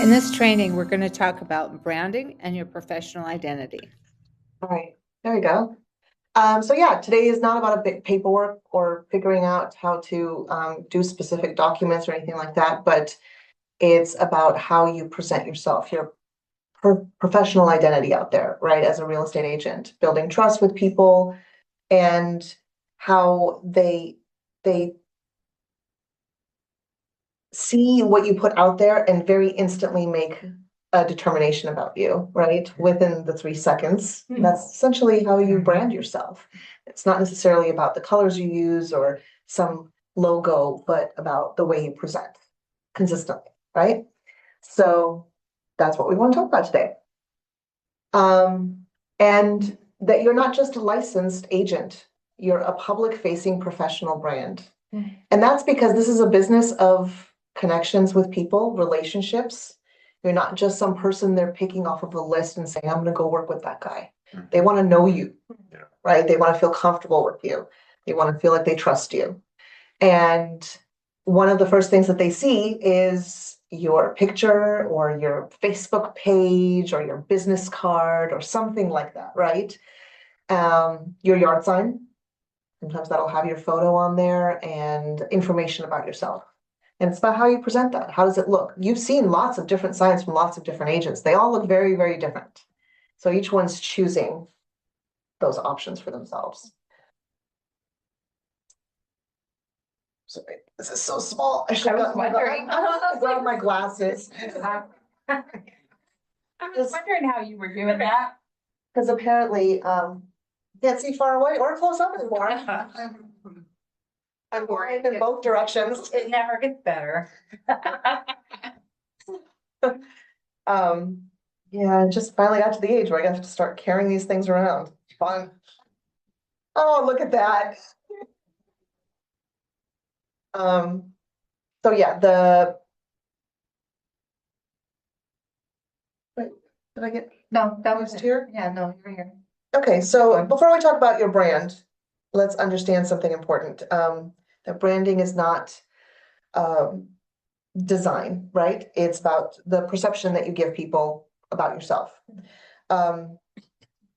In this training, we're going to talk about branding and your professional identity. All right, there we go. So yeah, today is not about a big paperwork or figuring out how to do specific documents or anything like that, but it's about how you present yourself, your professional identity out there, right? As a real estate agent, building trust with people and how they see what you put out there and very instantly make a determination about you, right? Within the 3 seconds. That's essentially how you brand yourself. It's not necessarily about the colors you use or some logo, but about the way you present consistently, right? So that's what we want to talk about today. And that you're not just a licensed agent, you're a public-facing professional brand. And that's because this is a business of connections with people, relationships. You're not just some person they're picking off of a list and saying, I'm gonna go work with that guy. They want to know you, right? They want to feel comfortable with you. They want to feel like they trust you. And one of the first things that they see is your picture or your Facebook page or your business card or something like that, right? Your yard sign. Sometimes that'll have your photo on there and information about yourself. And it's about how you present that. How does it look? You've seen lots of different signs from lots of different agents. They all look very, very different. So each one's choosing those options for themselves. Sorry, this is so small. I should have got my glasses. I was wondering how you were doing that. Because apparently, can't see far away or close up anymore. I'm blind in both directions. It never gets better. Yeah, I just finally got to the age where I got to start carrying these things around. Fun. Oh, look at that. So yeah, wait, did I get No, that was used here? Yeah, no, you're here. Okay, so before we talk about your brand, let's understand something important. That branding is not design, right? It's about the perception that you give people about yourself.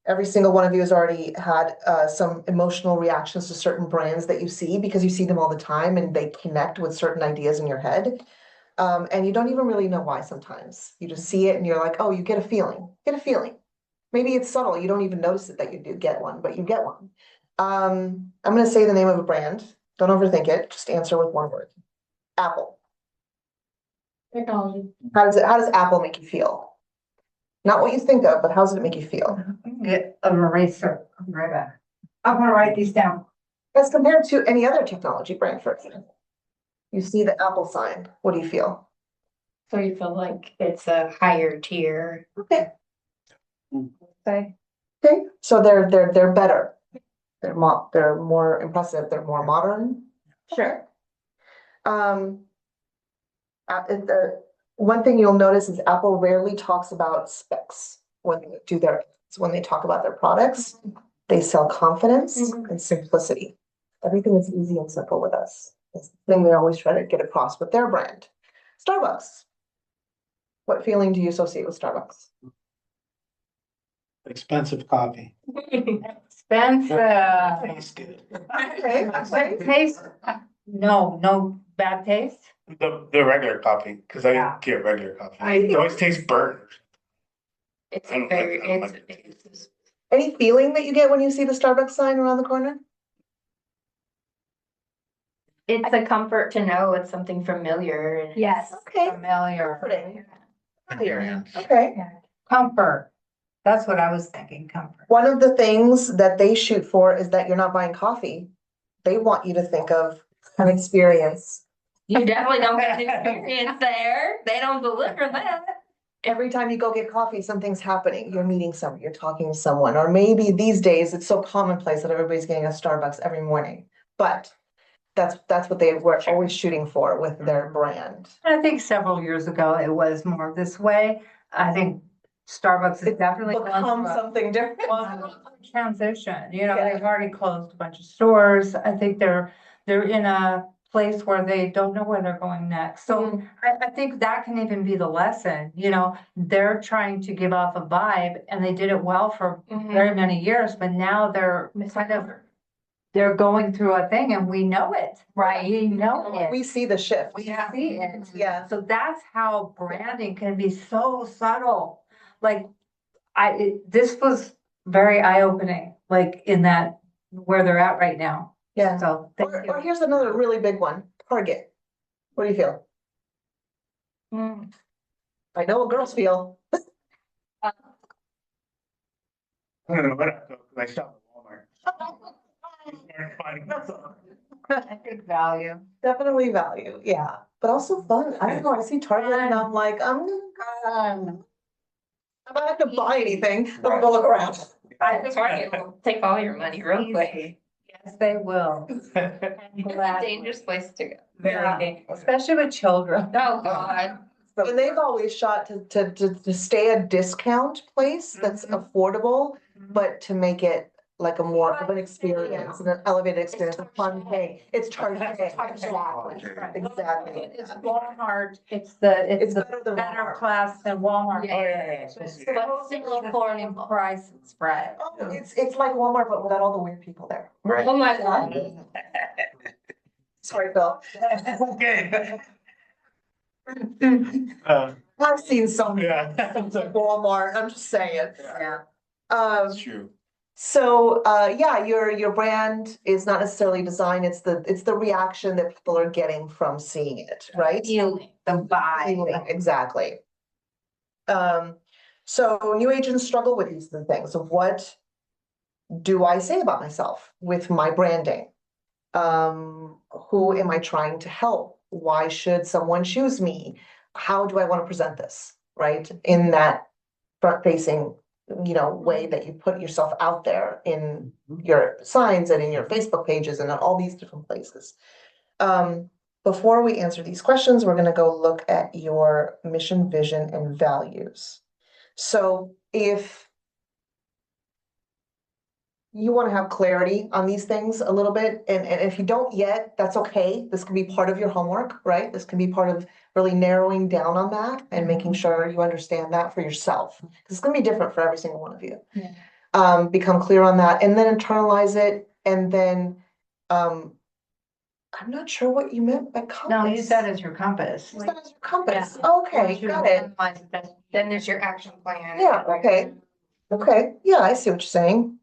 Every single one of you has already had some emotional reactions to certain brands that you see because you see them all the time and they connect with certain ideas in your head. And you don't even really know why sometimes. You just see it and you're like, oh, you get a feeling. Maybe it's subtle. You don't even notice it that you do get one, but you get one. I'm going to say the name of a brand. Don't overthink it. Just answer with one word. Apple. Technology. How does Apple make you feel? Not what you think of, but how does it make you feel? Get an eraser. I'll be right back. I'm gonna write these down. As compared to any other technology brand, for example. You see the Apple sign. What do you feel? So you feel like it's a higher tier. Okay. Okay. Okay. So they're better. They're more impressive. They're more modern. Sure. The one thing you'll notice is Apple rarely talks about specs when they talk about their products. They sell confidence and simplicity. Everything is easy and simple with us. It's the thing they always try to get across with their brand. Starbucks. What feeling do you associate with Starbucks? Expensive coffee. Expensive. Tastes good. Okay. Taste, no bad taste. The regular coffee, because I Yeah. get regular coffee. I- It always tastes burnt. It's I don't very, like- I don't it's, like the taste. it's, Any feeling that you get when you see the Starbucks sign around the corner? It's a comfort to know it's something familiar and yes, Okay. familiar. Comforting. Yeah. Okay. Comfort. That's what I was thinking, comfort. One of the things that they shoot for is that you're not buying coffee. They want you to think of an experience. you definitely don't get an experience there. They don't deliver that. Every time you go get coffee, something's happening. You're meeting someone, you're talking to someone, or maybe these days it's so commonplace that everybody's getting a Starbucks every morning. But that's what they were always shooting for with their brand. I think several years ago, it was more this way. I think Starbucks is definitely going Become through a something different. transition. You know, Yeah. they've already closed a bunch of stores. I think they're in a place where they don't know where they're going next. So I think that can even be the lesson, you know, they're trying to give off a vibe and they did it well for very many years, but now they're kind of, they're going through a thing and we know it, right? We know it. We see the shift. We see it. Yeah. So that's how branding can be so subtle. Like, this was very eye-opening, like in that, where they're at right now. Yeah. So, thank Or you. here's another really big one, Target. What do you feel? I know what girls feel. I don't know what I feel, 'cause I shop at Walmart. I think value. Definitely value, yeah, but also fun. I don't know, I see Target and I'm like, I'm not have to buy anything, I'm gonna go look around. I think Target will take all your money real quick. Yes, they will. It's a dangerous place to go. Yeah. Very dangerous. Especially with children. Oh, God. And they've always shot to stay a discount place that's affordable, but to make it like a more of an experience, an elevated experience, a fun thing. It's Target. Exactly. It's Walmart, it's the better than better Walmart. class than Walmart. Yeah. It's in price and spread. Oh, it's like Walmart, but without all the weird people there. Oh, my God. Sorry, Phil. Okay. I've seen so many Yeah. Walmart, I'm just saying. Yeah. That's true. So, yeah, your brand is not necessarily design, it's the reaction that people are getting from seeing it, right? Feeling, the vibe. Exactly. So new agents struggle with these things of what do I say about myself with my branding? Who am I trying to help? Why should someone choose me? How do I want to present this, right? In that front-facing, way that you put yourself out there in your signs and in your Facebook pages and in all these different places. Before we answer these questions, we're gonna go look at your mission, vision, and values. So if you want to have clarity on these things a little bit, and if you don't yet, that's okay. This can be part of your homework, right? This can be part of really narrowing down on that and making sure you understand that for yourself. Because it's gonna be different for every single one of you. Yeah. Become clear on that and then internalize it, and then I'm not sure what you meant by compass. No, use that as your compass. Use that as your compass. Yeah. Okay, got it. Then there's your action plan. Yeah, okay. Okay, yeah, I see what you're saying.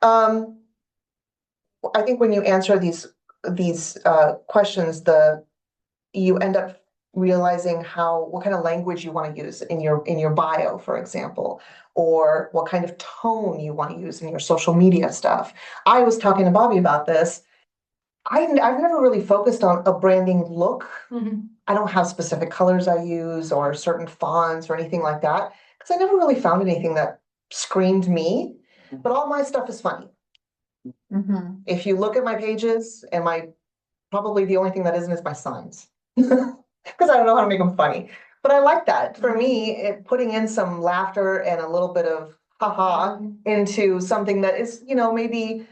I think when you answer these questions, you end up realizing what kind of language you want to use in your bio, for example, or what kind of tone you want to use in your social media stuff. I was talking to Bobby about this. I've never really focused on a branding look. I don't have specific colors I use or certain fonts or anything like that, because I never really found anything that screamed me, but all my stuff is funny. If you look at my pages, and probably the only thing that isn't is my signs. Because I don't know how to make them funny, but I like that. For me, putting in some laughter and a little bit of haha into something that is, maybe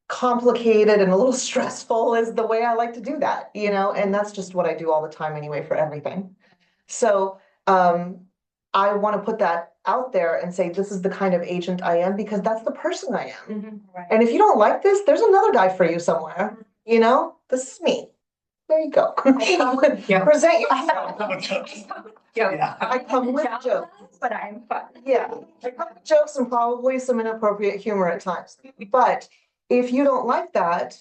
complicated and a little stressful is the way I like to do that, and that's just what I do all the time anyway for everything. So, I want to put that out there and say, this is the kind of agent I am, because that's the person I am. And if you don't like this, there's another guy for you somewhere, this is me. There you go. Present yourself. Yeah. I come with jokes. But I'm fun. Yeah, I come with jokes and probably some inappropriate humor at times. But if you don't like that,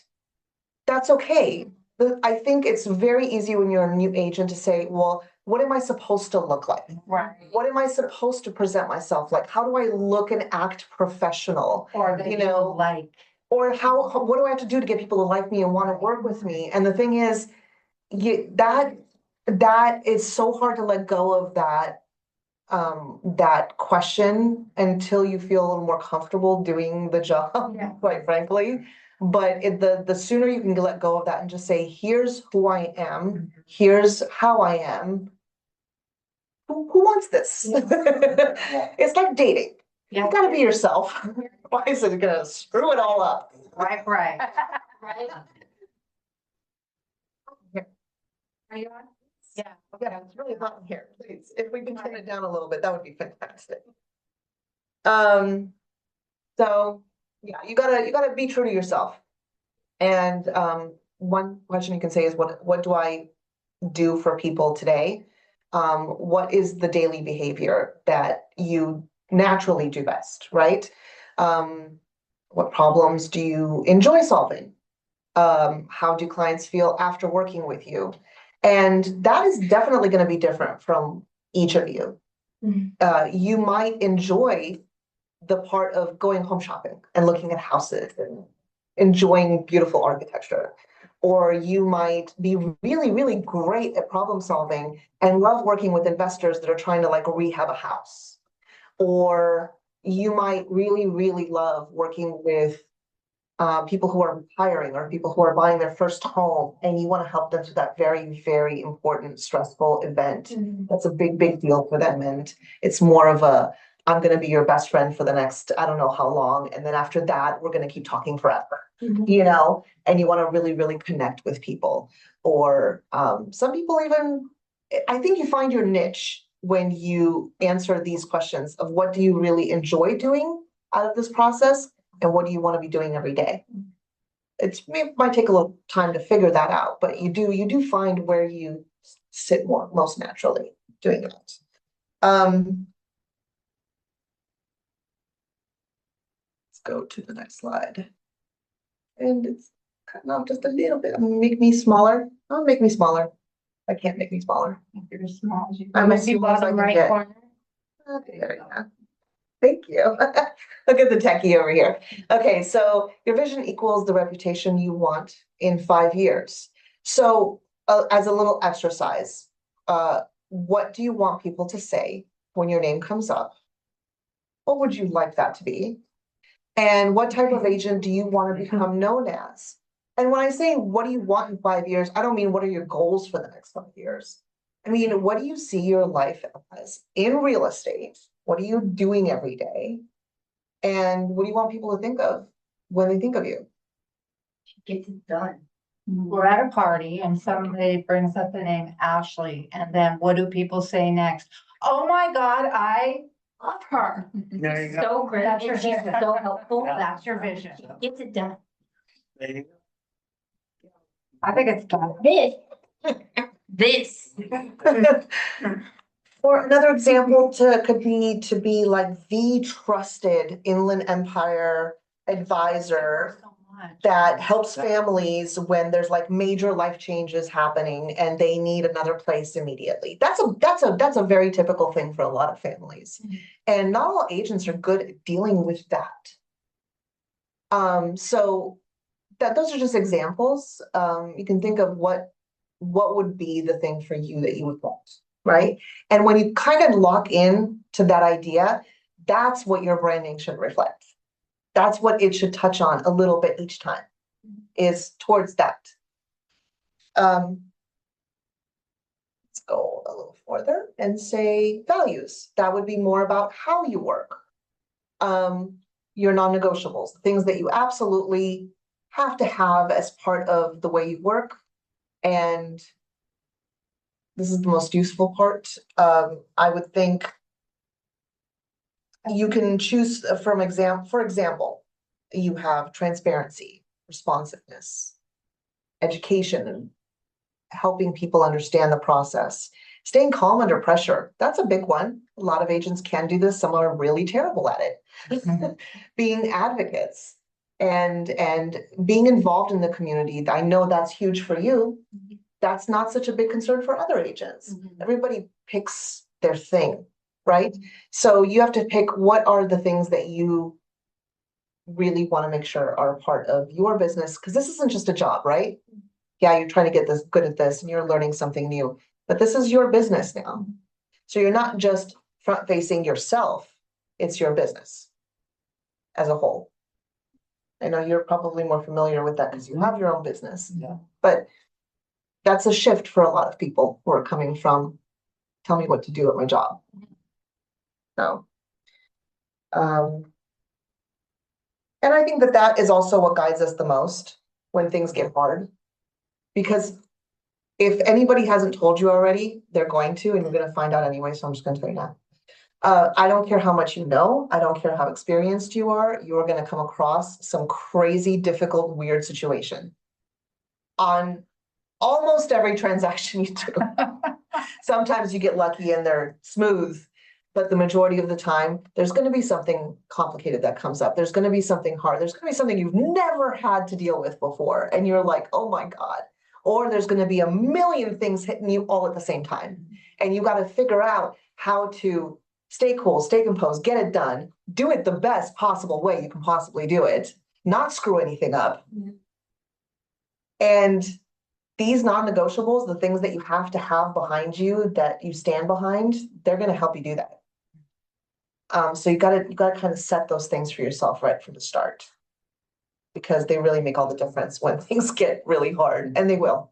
that's okay. I think it's very easy when you're a new agent to say, well, what am I supposed to look like? Right. What am I supposed to present myself like? How do I look and act professional? Or that like. Or what do I have to do to get people to like me and want to work with me? And the thing is, that is so hard to let go of that question until you feel a little more comfortable doing the job, quite frankly. But the sooner you can let go of that and just say, here's who I am, here's how I am. Who wants this? It's like dating. You gotta be yourself. Why is it gonna screw it all up? Right. Right. Are you on? Yeah. Yeah, it's really hot in here, please. If we can turn it down a little bit, that would be fantastic. So, yeah, you gotta be true to yourself. And, one question you can say is, what do I do for people today? What is the daily behavior that you naturally do best, right? What problems do you enjoy solving? How do clients feel after working with you? And that is definitely going to be different from each of you. You might enjoy the part of going home shopping and looking at houses and enjoying beautiful architecture. Or you might be really, really great at problem solving and love working with investors that are trying to like rehab a house. Or you might really, really love working with people who are retiring or people who are buying their first home, and you want to help them through that very, very important, stressful event. That's a big, big deal for them. And it's more of a, I'm going to be your best friend for the next, I don't know how long. And then after that, we're going to keep talking forever, you know, and you want to really, really connect with people. Or some people even, I think you find your niche when you answer these questions of what do you really enjoy doing out of this process? And what do you want to be doing every day? It might take a little time to figure that out, but you do find where you sit most naturally doing that. Let's go to the next slide. And it's cutting off just a little bit. Make me smaller. Oh, make me smaller. I can't make me smaller. You're as small as you. I'm as small as I Bottom can right get. corner. Okay, there you go. Thank you. Look at the techie over here. Okay, so your vision equals the reputation you want in 5 years. So as a little exercise, what do you want people to say when your name comes up? What would you like that to be? And what type of agent do you want to become known as? And when I say, what do you want in 5 years? I don't mean what are your goals for the next 5 years? I mean, what do you see your life as in real estate? What are you doing every day? And what do you want people to think of when they think of you? Gets it done. We're at a party and somebody brings up the name Ashley, and then what do people say next? Oh my God, I love her. There you go. So great. That's your And she's vision. so helpful. That's your vision. She gets it done. There you I think it's done. This. Or another example could be to be like the trusted Inland Empire advisor So much. that helps families when there's like major life changes happening and they need another place immediately. That's a very typical thing for a lot of families. And not all agents are good at dealing with that. So those are just examples. You can think of what would be the thing for you that you would want, right? And when you kind of lock in to that idea, that's what your branding should reflect. That's what it should touch on a little bit each time, is towards that. Let's go a little further and say values. That would be more about how you work. Your non-negotiables, things that you absolutely have to have as part of the way you work. And this is the most useful part. I would think you can choose for example, you have transparency, responsiveness, education, helping people understand the process, staying calm under pressure. That's a big one. A lot of agents can do this. Some are really terrible at it. Being advocates and being involved in the community. I know that's huge for you. That's not such a big concern for other agents. Everybody picks their thing, right? So you have to pick what are the things that you really want to make sure are a part of your business, because this isn't just a job, right? Yeah, you're trying to get this good at this and you're learning something new, but this is your business now. So you're not just front facing yourself, it's your business as a whole. I know you're probably more familiar with that because you have your own business. Yeah. But that's a shift for a lot of people who are coming from, tell me what to do at my job. So, and I think that is also what guides us the most when things get hard. Because if anybody hasn't told you already, they're going to, and you're gonna find out anyway, so I'm just gonna tell you now. I don't care how much you know, I don't care how experienced you are gonna come across some crazy, difficult, weird situation. On almost every transaction you do. Sometimes you get lucky and they're smooth, but the majority of the time, there's gonna be something complicated that comes up. There's gonna be something hard. There's gonna be something you've never had to deal with before, and you're like, oh my God. Or there's gonna be a million things hitting you all at the same time. And you gotta figure out how to stay cool, stay composed, get it done, do it the best possible way you can possibly do it, not screw anything up. And these non-negotiables, the things that you have to have behind you, that you stand behind, they're gonna help you do that. So you gotta kind of set those things for yourself right from the start. Because they really make all the difference when things get really hard, and they will.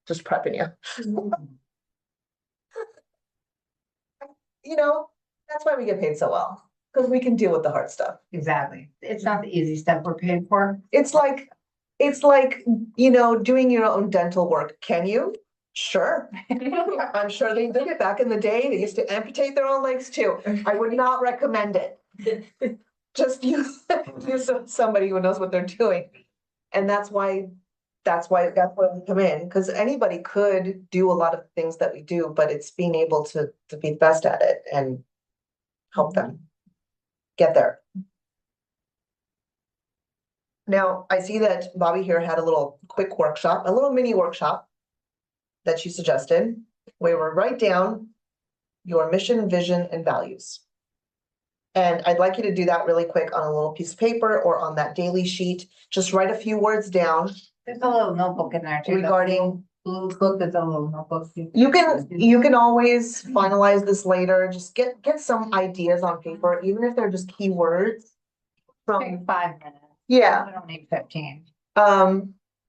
Just prepping you. You know, that's why we get paid so well, because we can deal with the hard stuff. Exactly. It's not the easy stuff we're paid for. It's like, you know, doing your own dental work. Can you? Sure. I'm sure they did it back in the day. They used to amputate their own legs too. I would not recommend it. Just use somebody who knows what they're doing. And that's why we come in, because anybody could do a lot of things that we do, but it's being able to be the best at it and help them get there. Now, I see that Bobby here had a little quick workshop, a little mini workshop that she suggested, where we write down your mission, vision, and values. And I'd like you to do that really quick on a little piece of paper or on that daily sheet. Just write a few words down There's a little notebook in there too. regarding. Blue book, there's a little notebook. You can always finalize this later. Just get some ideas on paper, even if they're just keywords. Take 5 minutes. Yeah, I don't need 15.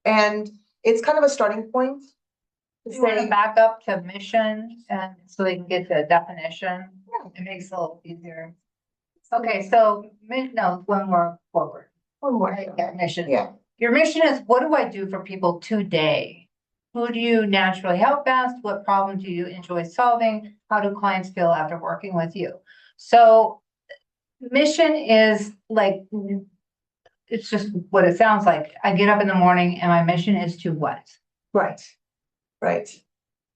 and it's kind of a starting point. To You want to say, back up to mission and so they can get the definition. It makes it a little easier. Okay, so one more forward. one more. Right, yeah, mission. Yeah, Your mission is, what do I do for people today? Who do you naturally help best? What problem do you enjoy solving? How do clients feel after working with you? So mission is like, it's just what it sounds like. I get up in the morning and my mission is to what? right, right.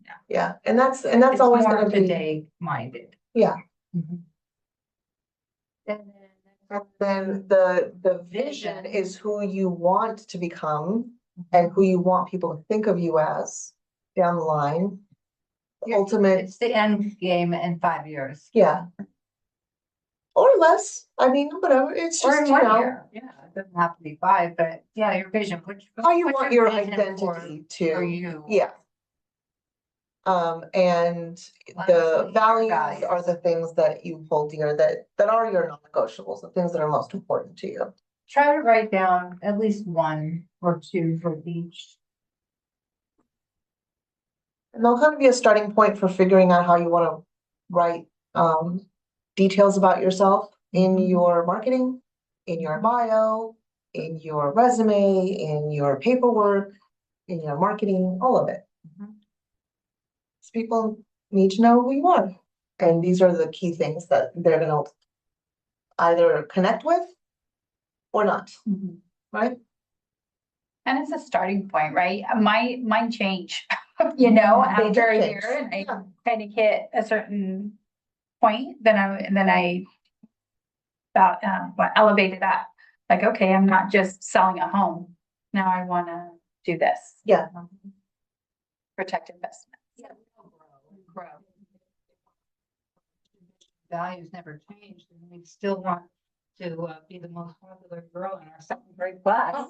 Yeah. Yeah, and that's It's always more gonna be, today minded. yeah. Mhm. And And then the vision is who you want to become and who you want people to think of you as down the line. The ultimate, it's the end game in 5 years. yeah. Or less, I mean, whatever, it's Or just, in you 1 know, year. Yeah, it doesn't have to be 5, but yeah, your vision. how you what's want your vision identity for to, you. yeah. And Well, the your values values. are the things that you hold dear, that are your non-negotiables, the things that are most important to you. Try to write down at least 1 or 2 for each. And they'll kind of be a starting point for figuring out how you want to write details about yourself in your marketing, in your bio, in your resume, in your paperwork, in your marketing, all of it. Mhm. So people need to know who you are. And these are the key things that they're gonna either connect with or not, right? And it's a starting point, right? Mine change, you know, They do after a change, year and I yeah. kind of hit a certain point, then I about, elevated up. Like, okay, I'm not just selling a home. Now I want to do this. Yeah. Protect investment. Grow. Values never changed, and we still want to be the most popular girl in our 2nd grade class.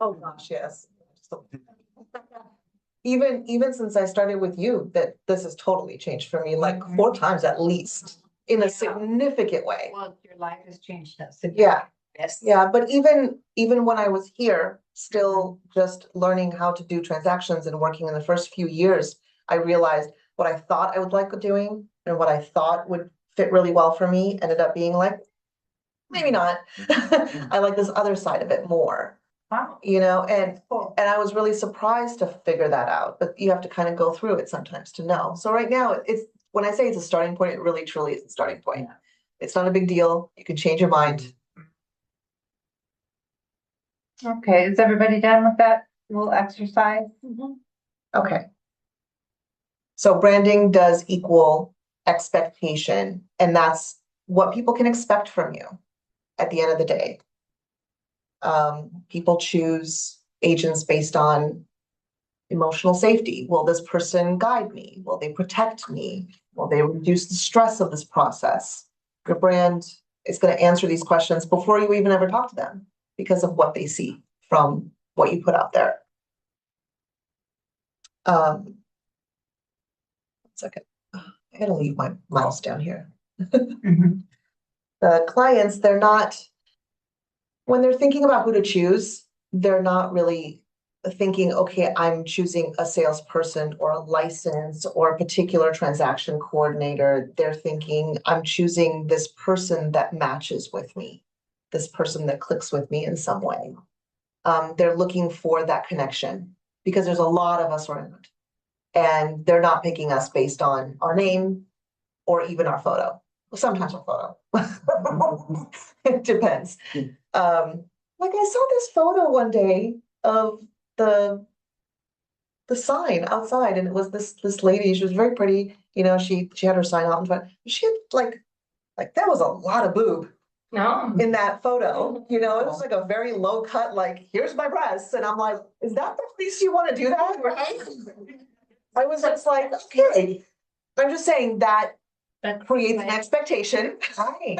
Oh, gosh, yes. Even since I started with you, that this has totally changed for me, like 4 times at least, in a significant way. Well, your life has changed us. Yeah, Yes. yeah, but even when I was here, still just learning how to do transactions and working in the first few years, I realized what I thought I would like doing and what I thought would fit really well for me ended up being like, maybe not. I like this other side of it more. Wow. you know, and Cool. I was really surprised to figure that out, but you have to kind of go through it sometimes to know. So right now, it's, when I say it's a starting point, it really truly is a starting point. Yeah. It's not a big deal. You can change your mind. Okay, is everybody done with that little exercise? Okay. So branding does equal expectation, and that's what people can expect from you at the end of the day. People choose agents based on emotional safety. Will this person guide me? Will they protect me? Will they reduce the stress of this process? Your brand is going to answer these questions before you even ever talk to them because of what they see from what you put out there. One second. I gotta leave my mouse down here. Mhm. The clients, they're not, when they're thinking about who to choose, they're not really thinking, okay, I'm choosing a salesperson or a license or a particular transaction coordinator. They're thinking, I'm choosing this person that matches with me, this person that clicks with me in some way. They're looking for that connection because there's a lot of us around, and they're not picking us based on our name or even our photo. Well, sometimes our photo. It depends. Like I saw this photo one day of the sign outside, and it was this lady. She was very pretty. You know, she had her sign out in front. She had like there was a lot of boob No. in that photo. You know, it was like a very low cut. Like, here's my breasts, and I'm like, is that the least you want to do that? Right? I was just like, okay. I'm just saying that creates an expectation. Right.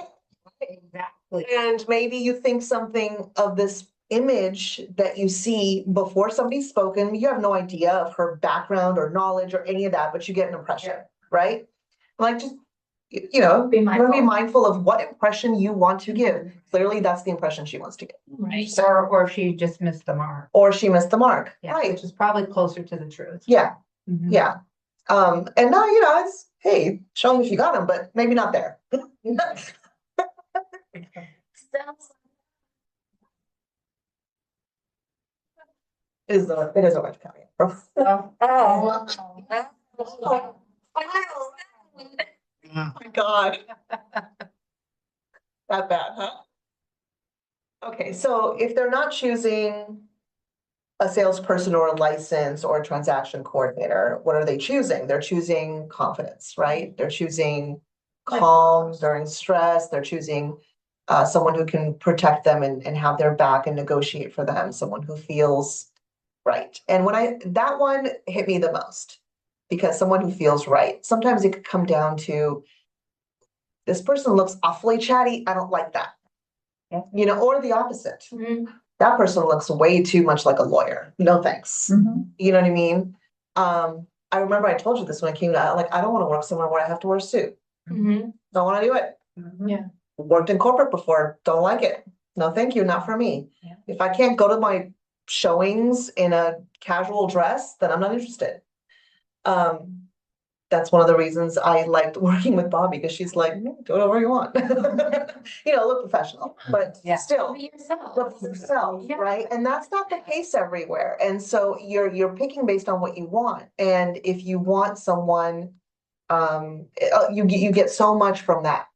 Exactly. And maybe you think something of this image that you see before somebody's spoken. You have no idea of her background or knowledge or any of that, but you get an impression, right? Like, just, you know, Be you want to be mindful. mindful of what impression you want to give. Clearly, that's the impression she wants to give. Right. Or she just missed the mark. Or she missed the mark. Yeah, Right. which is probably closer to the truth. Yeah. Mhm. Yeah. And now, you know, it's, hey, show them if you got them, but maybe not there. It is Orange County. Oh. Yeah. God. That bad, huh? Okay, so if they're not choosing a salesperson or a license or a transaction coordinator, what are they choosing? They're choosing confidence, right? They're choosing calm during stress. They're choosing someone who can protect them and have their back and negotiate for them, someone who feels right. And that one hit me the most, because someone who feels right. Sometimes it could come down to, this person looks awfully chatty. I don't like that. Yeah. You know, or the opposite. Mhm. That person looks way too much like a lawyer. No thanks. Mhm. You know what I mean? I remember I told you this when I came out, like, I don't want to work somewhere where I have to wear a suit. Mhm. Don't want to do it. Yeah. Worked in corporate before, don't like it. No, thank you, not for me. Yeah. If I can't go to my showings in a casual dress, then I'm not interested. That's one of the reasons I liked working with Bobby, because she's like, do whatever you want. You know, look professional, but Yeah. still. Be yourself. Look for yourself, Yeah. right? And that's not the case everywhere. And so you're picking based on what you want. And if you want someone, you get so much from that,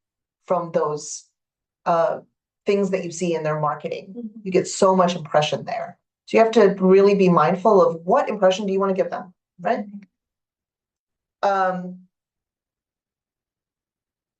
from those things that you see in their marketing. Mhm. You get so much impression there. So you have to really be mindful of what impression do you want to give them, right?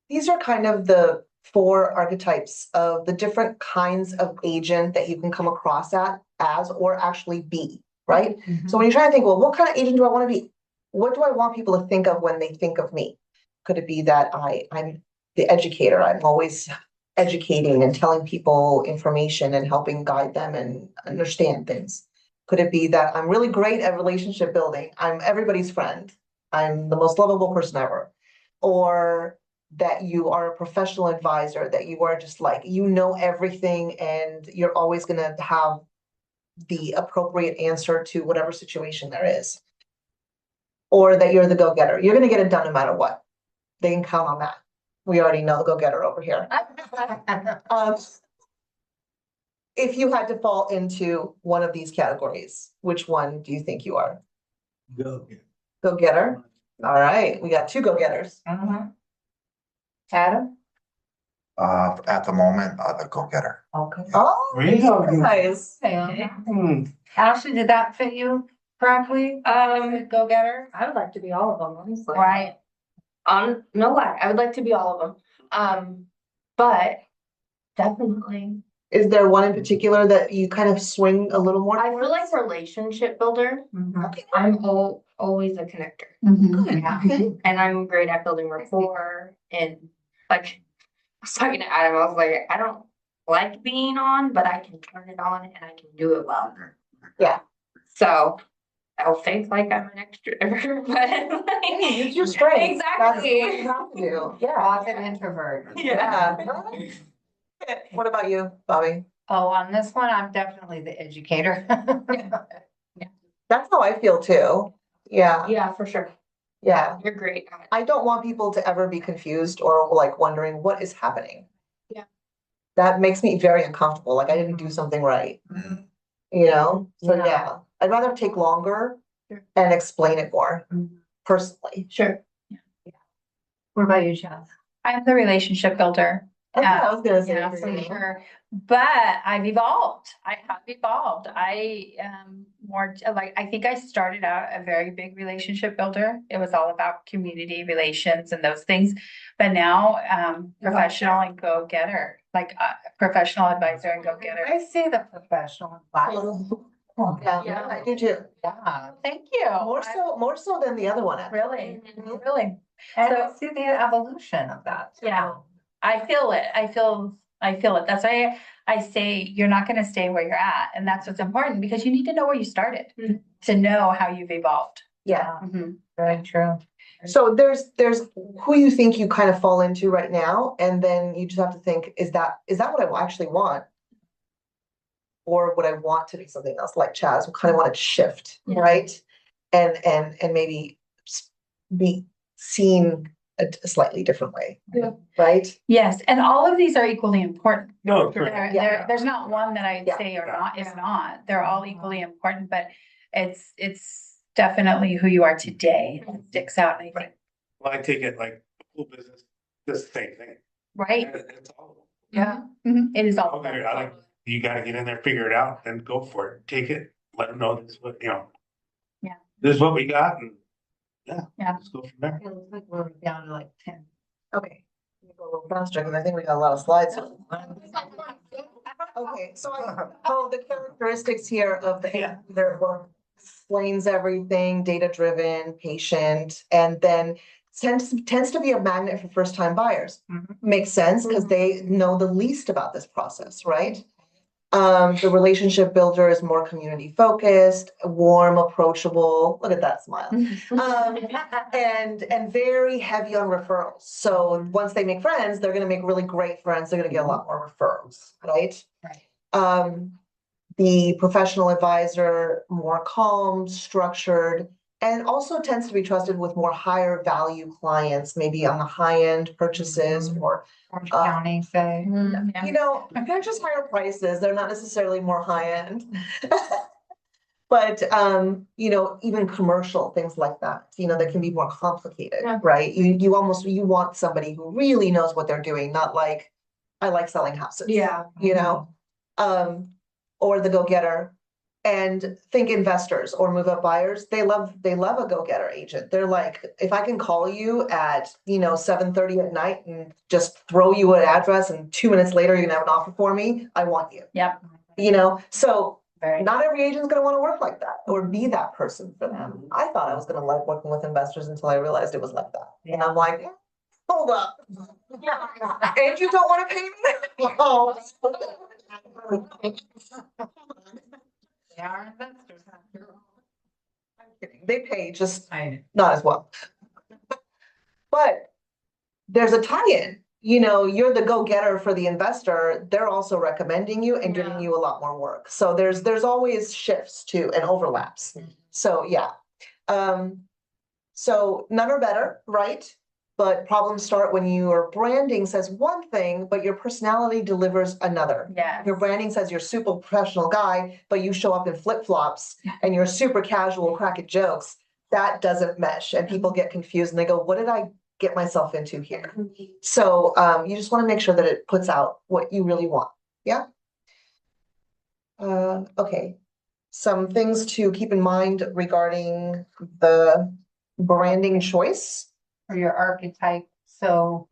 These are kind of the 4 archetypes of the different kinds of agent that you can come across as or actually be, right? So when you're trying to think, well, what kind of agent do I want to be? What do I want people to think of when they think of me? Could it be that I'm the educator? I'm always educating and telling people information and helping guide them and understand things. Could it be that I'm really great at relationship building? I'm everybody's friend. I'm the most lovable person ever. Or that you are a professional advisor, that you are just like, you know everything and you're always going to have the appropriate answer to whatever situation there is. Or that you're the go-getter. You're going to get it done no matter what. They can count on that. We already know the go-getter over here. if you had to fall into one of these categories, which one do you think you are? Go. Go-getter? All right, we got two go-getters. Adam? At the moment, the go-getter. Okay. Oh, Really? nice. Ashley, did that fit you correctly? Go-getter? I would like to be all of them, honestly. Right. No lie, I would like to be all of them. But definitely, Is there one in particular that you kind of swing a little more I feel like towards? relationship builder. Okay. I'm always a connector. Good, Yeah. okay. And I'm great at building rapport and like, I was talking to Adam, I was like, I don't like being on, but I can turn it on and I can do it well. Yeah. So I'll think like I'm an extrovert, but like. Hey, use your strength. That's what Exactly. you have to do. Yeah. Closet introvert. Yeah. What about you, Bobby? Oh, on this one, I'm definitely the educator. That's how I feel too. Yeah, Yeah, for sure. yeah. You're great. I don't want people to ever be confused or like wondering what is happening. Yeah. That makes me very uncomfortable, like I didn't do something right, you know? So Yeah. yeah, I'd rather take longer Sure. and explain it more Mhm. personally. Sure. What about you, Chaz? I'm the relationship builder. That's what I was gonna say. Yeah, for for you. sure. But I've evolved. I have evolved. I am more like, I think I started out a very big relationship builder. It was all about community relations and those things. But now, professional and go-getter, like professional advisor and go-getter. I see the professional advice. Yeah, I do too. Yeah, Thank you. More so than the other one. actually. Really, Mhm. really. and So- I see the evolution of that. too. Yeah. I feel it. I feel it. That's why I say you're not going to stay where you're at. And that's what's important because you need to know where you started Mhm. to know how you've evolved. Yeah. Very true. So there's who you think you kind of fall into right now, and then you just have to think, is that what I actually want? Or would I want to be something else like Chaz, who kind of wanted to shift, Yeah. right? And maybe be seen a slightly different way. Yeah. Right? Yes. And all of these are equally important. No, correct. There's not one that I'd Yeah. say or not is not. They're all equally important, but it's definitely who you are today that sticks out. I think, Well, I take it like whole business, this same thing. right? It's all. Yeah. It is all. Okay, I like, you gotta get in there, figure it out, then go for it, take it, let them know this is what, Yeah. This is what we got and, Yeah. let's go from there. It looks like we're down to like 10. Okay. Let me go a little faster because I think we got a lot of slides. Okay, so the characteristics here of the, Yeah. their work explains everything, data-driven, patient, and then tends to be a magnet for first-time buyers. Mhm. Makes sense because they know the least about this process, right? The relationship builder is more community focused, warm, approachable. Look at that smile. And very heavy on referrals. So once they make friends, they're gonna make really great friends. They're gonna get a lot more referrals, right? Right. The professional advisor, more calm, structured, and also tends to be trusted with more higher value clients, maybe on the high end purchases or, Orange County, say. you know, they're just higher prices. They're not necessarily more high end. But, you know, even commercial things like that, you know, that can be more complicated, Yeah. right? You want somebody who really knows what they're doing, not like, I like selling houses. Yeah. You know, or the go-getter. And think investors or move up buyers, they love a go-getter agent. They're like, if I can call you at, 7:30 at night and just throw you an address and 2 minutes later, you're gonna have an offer for me, I want you. Yep. So Very. not every agent's gonna wanna work like that or be that person for them. I thought I was gonna like working with investors until I realized it was like that. And I'm like, hold up. And you don't wanna pay me? Oh. They are investors. I'm kidding. They pay, just I not as well. But there's a tie-in, you're the go-getter for the investor. They're also recommending you and giving you a lot more work. So there's always shifts too and overlaps. So yeah. So none are better, right? But problems start when your branding says one thing, but your personality delivers another. Yeah. Your branding says you're super professional guy, but you show up in flip-flops and you're super casual, cracking jokes. That doesn't mesh and people get confused and they go, what did I get myself into here? So you just want to make sure that it puts out what you really want. Yeah. Okay. Some things to keep in mind regarding the branding choice. Or your archetype, so,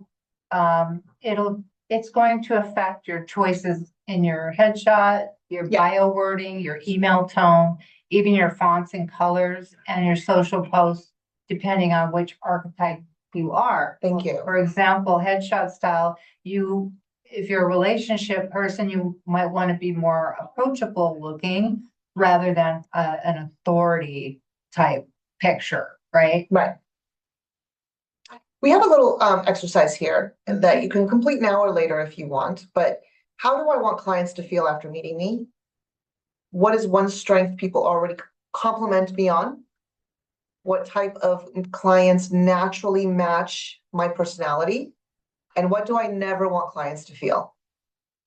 it's going to affect your choices in your headshot, your Yeah. bio wording, your email tone, even your fonts and colors, and your social posts, depending on which archetype you are. Thank you. For example, headshot style, if you're a relationship person, you might want to be more approachable looking rather than an authority type picture, right? Right. We have a little exercise here that you can complete now or later if you want, but how do I want clients to feel after meeting me? What is one strength people already compliment me on? What type of clients naturally match my personality? And what do I never want clients to feel?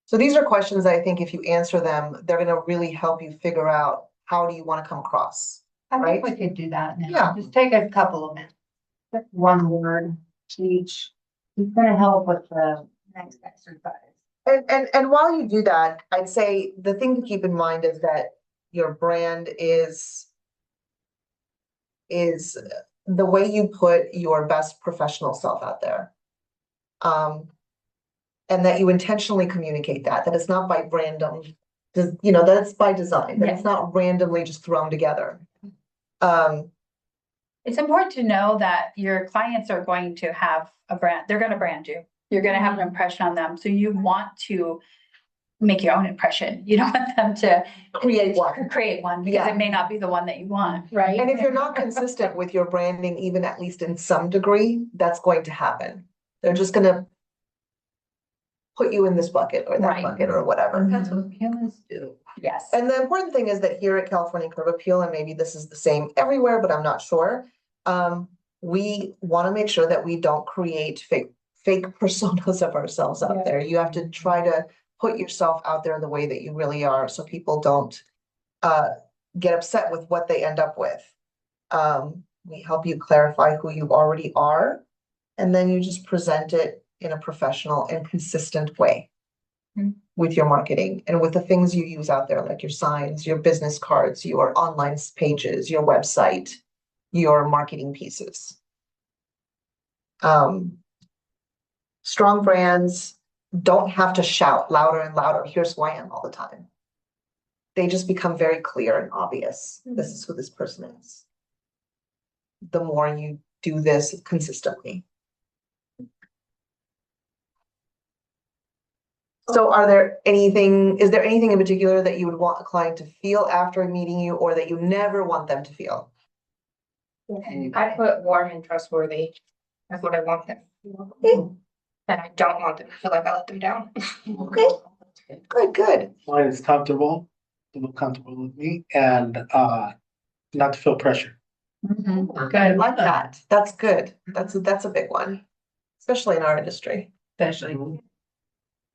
So these are questions that I think if you answer them, they're going to really help you figure out how do you want to come across. I think Right? we could do that now. Yeah. Just take a couple of minutes. Pick one word each. It's gonna help with the next exercise. And while you do that, I'd say the thing to keep in mind is that your brand is the way you put your best professional self out there. And that you intentionally communicate that it's not by random, that it's by design, that it's not randomly just thrown together. It's important to know that your clients are going to have a brand, they're gonna brand you. You're gonna have an impression on them, so you want to make your own impression. You don't want them to Create one. create one because Yeah. it may not be the one that you want, right? And if you're not consistent with your branding, even at least in some degree, that's going to happen. They're just gonna put you in this bucket or that Right. bucket or whatever. That's what humans do. Yes. And the important thing is that here at California Curb Appeal, and maybe this is the same everywhere, but I'm not sure. We want to make sure that we don't create fake personas of ourselves out there. You have to try to put yourself out there the way that you really are, so people don't get upset with what they end up with. We help you clarify who you already are, and then you just present it in a professional and consistent way with your marketing and with the things you use out there, like your signs, your business cards, your online pages, your website, your marketing pieces. Strong brands don't have to shout louder and louder, here's who I am all the time. They just become very clear and obvious. This is who this person is. The more you do this consistently. So is there anything in particular that you would want a client to feel after meeting you, or that you never want them to feel? I put warm and trustworthy. That's what I want them. Okay. And I don't want them to feel like I let them down. Okay, good. Mine is comfortable, to feel comfortable with me and not to feel pressure. I like that. That's good. That's a big one, especially in our industry. Especially.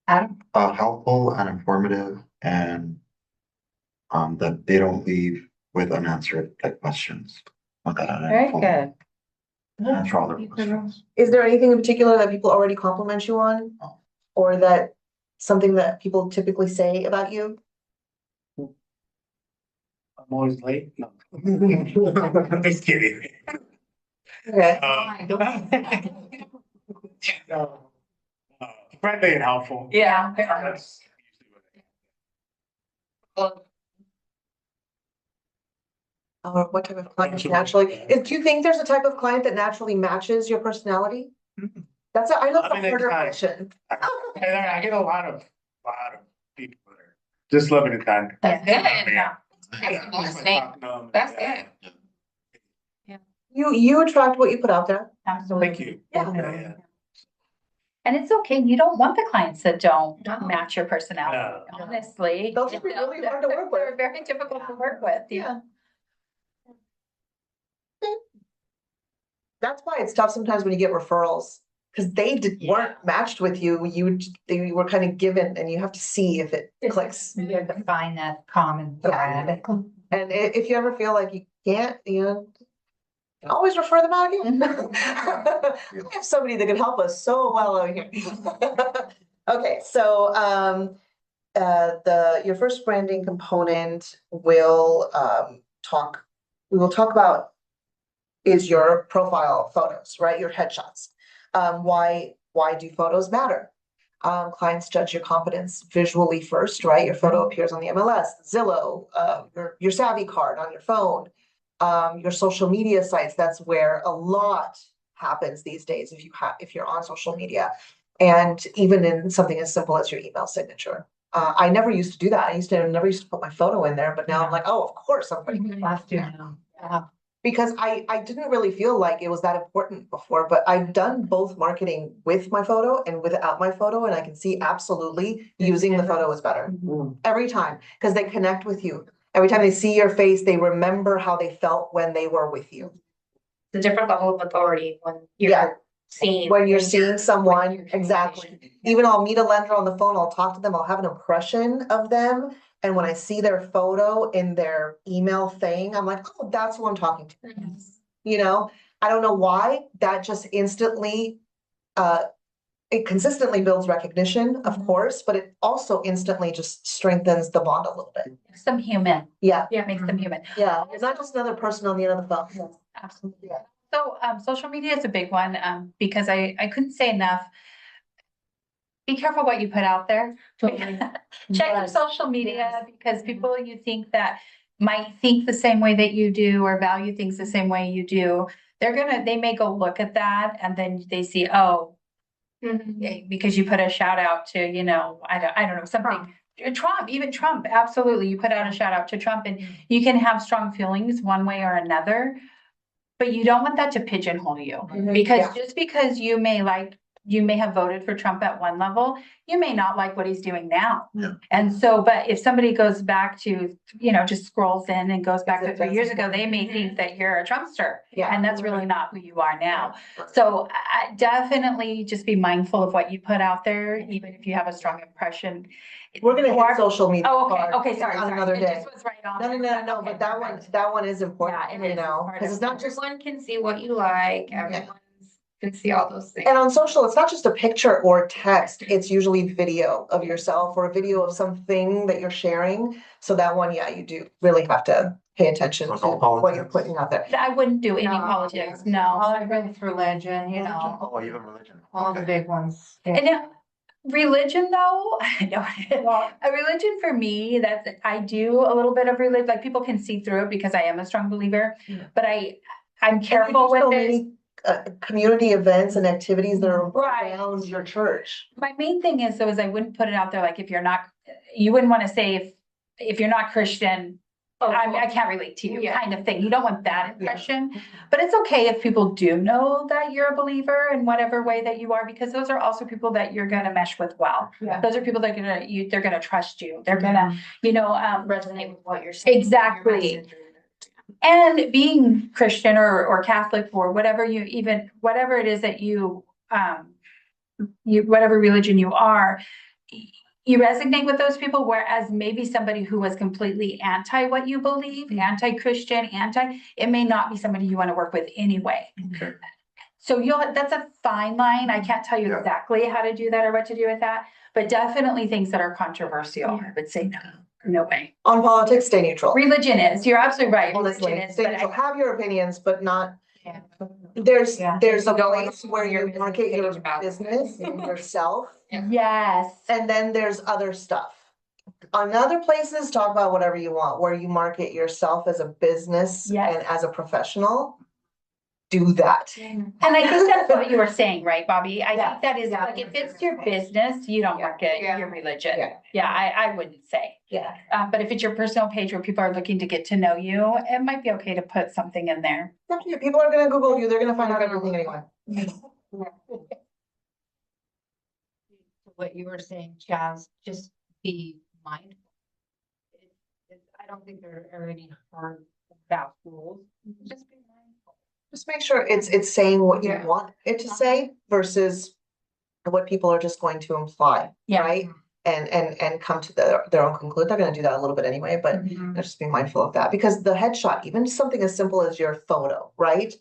Adam? Helpful and informative, and that they don't leave with unanswered questions. Very good. Answer all their questions. Is there anything in particular that people already compliment you on? Or that something that people typically say about you? I'm always late. No. Just kidding. Okay. No. Friendly and helpful. Yeah. That's Well, Or what type of client naturally, do you think there's a type of client that naturally matches your personality? I love the Loving and harder kind. question. I get a lot of people that are just loving and kind. That's good. Yeah. That's the best thing. That's good. You attract what you put out there. Absolutely. Thank you. Yeah. And it's okay. You don't want the clients that don't No. match your personality, No. honestly. Those would be really hard to work with. They're very difficult to work with. Yeah. That's why it's tough sometimes when you get referrals, because weren't matched with you, they were kind of given, and you have to see if it clicks. You have to find that common thread. And if you ever feel like you can't, always refer them out again. We have somebody that can help us so well over here. Okay, so your first branding component will we will talk about is your profile photos, right? Your headshots. Why do photos matter? Clients judge your competence visually first, right? Your photo appears on the MLS, Zillow, your Savvy card on your phone, your social media sites. That's where a lot happens these days if you're on social media, and even in something as simple as your email signature. I never used to do that. I never used to put my photo in there, but now I'm like, oh, of course I'm putting Last year now. Yeah. because I didn't really feel like it was that important before, but I've done both marketing with my photo and without my photo, and I can see absolutely using the photo is better every time, because they connect with you. Every time they see your face, they remember how they felt when they were with you. It's a different level of authority when Yeah. you're seeing. When you're seeing someone, your exactly. communication. Even I'll meet a lender on the phone, I'll talk to them, I'll have an impression of them. And when I see their photo in their email thing, I'm like, oh, that's who I'm talking to. I don't know why, that just instantly, it consistently builds recognition, of course, but it also instantly just strengthens the bond a little bit. Makes them human, Yeah, makes them human. yeah, it's not just another person on the end of the phone. Absolutely. So, social media is a big one, because I couldn't say enough. Be careful what you put out there. Check your social media, because people you think that might think the same way that you do or value things the same way you do. They may go look at that and then they see, oh, because you put a shout out to, I don't know, something. Even Trump, absolutely. You put out a shout out to Trump and you can have strong feelings one way or another. But you don't want that to pigeonhole you, because just because you may have voted for Trump at one level, you may not like what he's doing now. Yeah. And so, but if somebody goes back to, just scrolls in and goes back to 3 years ago, they may think that you're a Trumpster. Yeah. And that's really not who you are now. So definitely just be mindful of what you put out there, even if you have a strong impression. We're gonna hit social media. Oh, part okay, sorry. On another It day. just was right on. No, Okay, but that one is important, Yeah, it is. because it's not just. Everyone can see what you like, everyone can see all those things. And on social, it's not just a picture or text, it's usually video of yourself or a video of something that you're sharing. So that one, you do really have to pay attention to So no what you're politics? putting out there. I wouldn't do any No. politics, no. All of it's religion, Oh, even religion. all the Okay. big ones. And now, religion though, no, a religion for me, I do a little bit of religion, like people can see through it because I am a strong believer, but I'm careful And you do so with it. many, community events and activities that are Right. around your church. My main thing is, though, is I wouldn't put it out there, like, you wouldn't want to say if you're not Christian, I can't relate to you, kind of thing. You don't want that impression. But it's okay if people do know that you're a believer in whatever way that you are, because those are also people that you're gonna mesh with well. Yeah. Those are people that they're gonna trust you. They're gonna, Resonate with what you're saying. Exactly. Your message. And being Christian or Catholic or whatever whatever it is that whatever religion you are, you resonate with those people, whereas maybe somebody who was completely anti what you believe, anti-Christian, it may not be somebody you want to work with anyway. Okay. So that's a fine line. I can't tell you Yeah. exactly how to do that or what to do with that, but definitely things that are controversial, I would say no way. On politics, stay neutral. Religion is, you're absolutely right. Honestly, Religion is, stay but neutral. Have your opinions, but not. Yeah. There's Yeah. a Go place on where you your market your business page about it. business and yourself, yes. and then there's other stuff. On other places, talk about whatever you want, where you market yourself as a business Yes. and as a professional. Do that. And I think that's what you were saying, right, Bobby? I Yeah. think that is, Yeah. like, if it's your business, you don't market Yeah. your religion. Yeah. Yeah, I wouldn't say. Yeah. But if it's your personal page where people are looking to get to know you, it might be okay to put something in there. People are gonna Google you, they're gonna find out everything anyway. What you were saying, Chaz, just be mindful. I don't think there are any hard, fast rules. Just be mindful. Just make sure it's saying what you Yeah. want it to say versus what people are just going to imply, Yeah. right? And come to their own conclusion. They're gonna do that a little bit anyway, but just be mindful of that, because the headshot, even something as simple as your photo, right?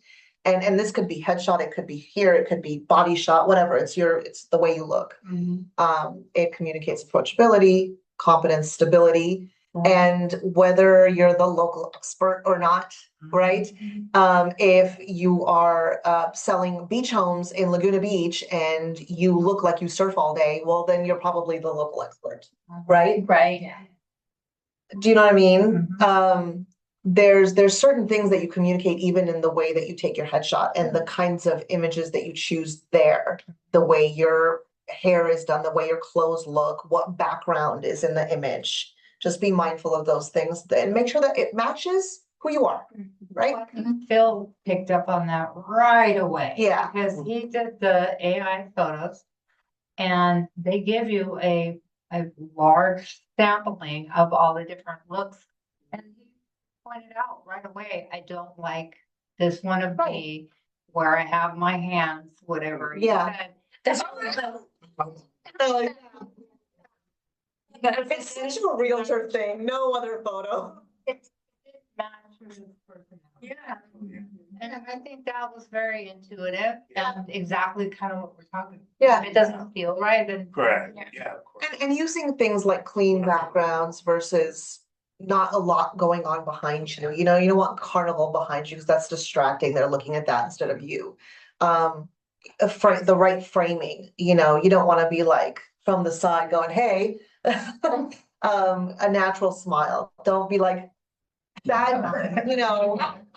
And this could be headshot, it could be here, it could be body shot, whatever, it's the way you look. It communicates approachability, competence, stability, and whether you're the local expert or not, right? If you are selling beach homes in Laguna Beach and you look like you surf all day, well, then you're probably the local expert, right? Right. Do you know what I mean? There's certain things that you communicate even in the way that you take your headshot and the kinds of images that you choose there, the way your hair is done, the way your clothes look, what background is in the image. Just be mindful of those things and make sure that it matches who you are, right? Phil picked up on that right away. Yeah. Because he did the AI photos. And they give you a large sampling of all the different looks. And he pointed out right away, I don't like this one of me where I have my hands, whatever. he Yeah. said. That's It's such a realtor thing, no other photo. Yeah, and I think that was very intuitive and exactly kind of what we're talking about. Yeah. If it doesn't feel right, then. Correct, yeah, of course. And using things like clean backgrounds versus not a lot going on behind you. You don't want carnival behind you because that's distracting. They're looking at that instead of you. The right framing, you don't want to be like from the side going, hey, a natural smile. Don't be like that,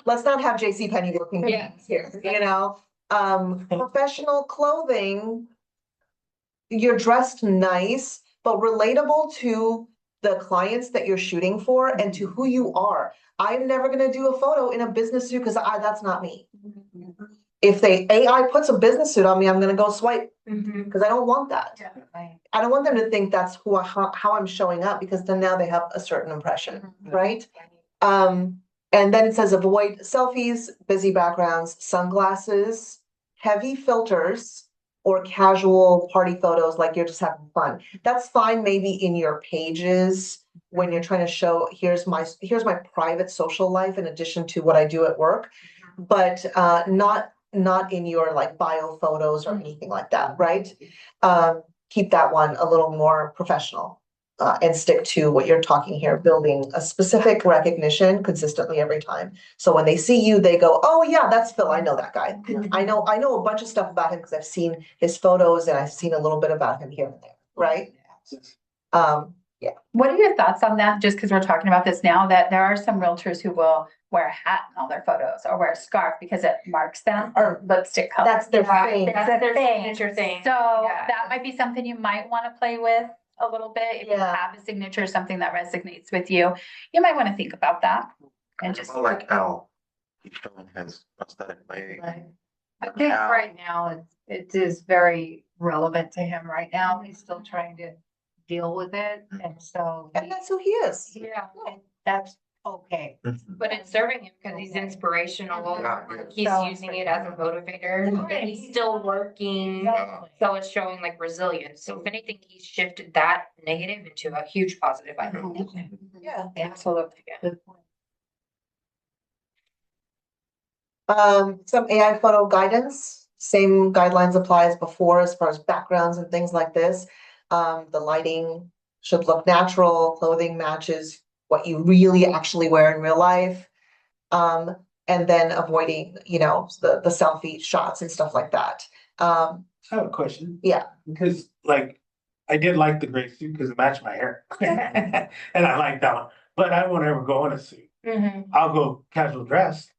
let's not have JCPenney looking Yeah. here, professional clothing. You're dressed nice, but relatable to the clients that you're shooting for and to who you are. I'm never gonna do a photo in a business suit because that's not me. If AI puts a business suit on me, I'm gonna go swipe because I don't want that. I don't want them to think that's how I'm showing up, because then now they have a certain impression, right? And then it says avoid selfies, busy backgrounds, sunglasses, heavy filters, or casual party photos like you're just having fun. That's fine maybe in your pages when you're trying to show here's my private social life in addition to what I do at work, but not in your like bio photos or anything like that, right? Keep that one a little more professional. And stick to what you're talking here, building a specific recognition consistently every time. So when they see you, they go, oh yeah, that's Phil. I know that guy. I know a bunch of stuff about him because I've seen his photos and I've seen a little bit about him here and there, right? What are your thoughts on that? Just because we're talking about this now, that there are some realtors who will wear a hat in all their photos or wear a scarf because it marks them, or lipstick color. That's their thing. That's That's their their thing. signature thing. So Yeah. that might be something you might want to play with a little bit. If you Yeah. have a signature, something that resonates with you, you might want to think about that. And just Like Al, he's showing his aesthetic way. Right. I think right now it is very relevant to him right now. He's still trying to deal with it, and so. And that's who he is. Yeah, and that's okay. But it's serving him because he's inspirational. Yeah. He's So- using it as a motivator and he's still working. Exactly. So it's showing like resilience. So if anything, he's shifted that negative into a huge positive, I think. Yeah. Absolutely. Good point. Some AI photo guidance, same guidelines apply as before as far as backgrounds and things like this. The lighting should look natural, clothing matches what you really actually wear in real life. And then avoiding, the selfie shots and stuff like that. I have a question. Yeah. Because like, I did like the gray suit because it matched my hair. And I like that one, but I won't ever go in a suit. I'll go casual dress.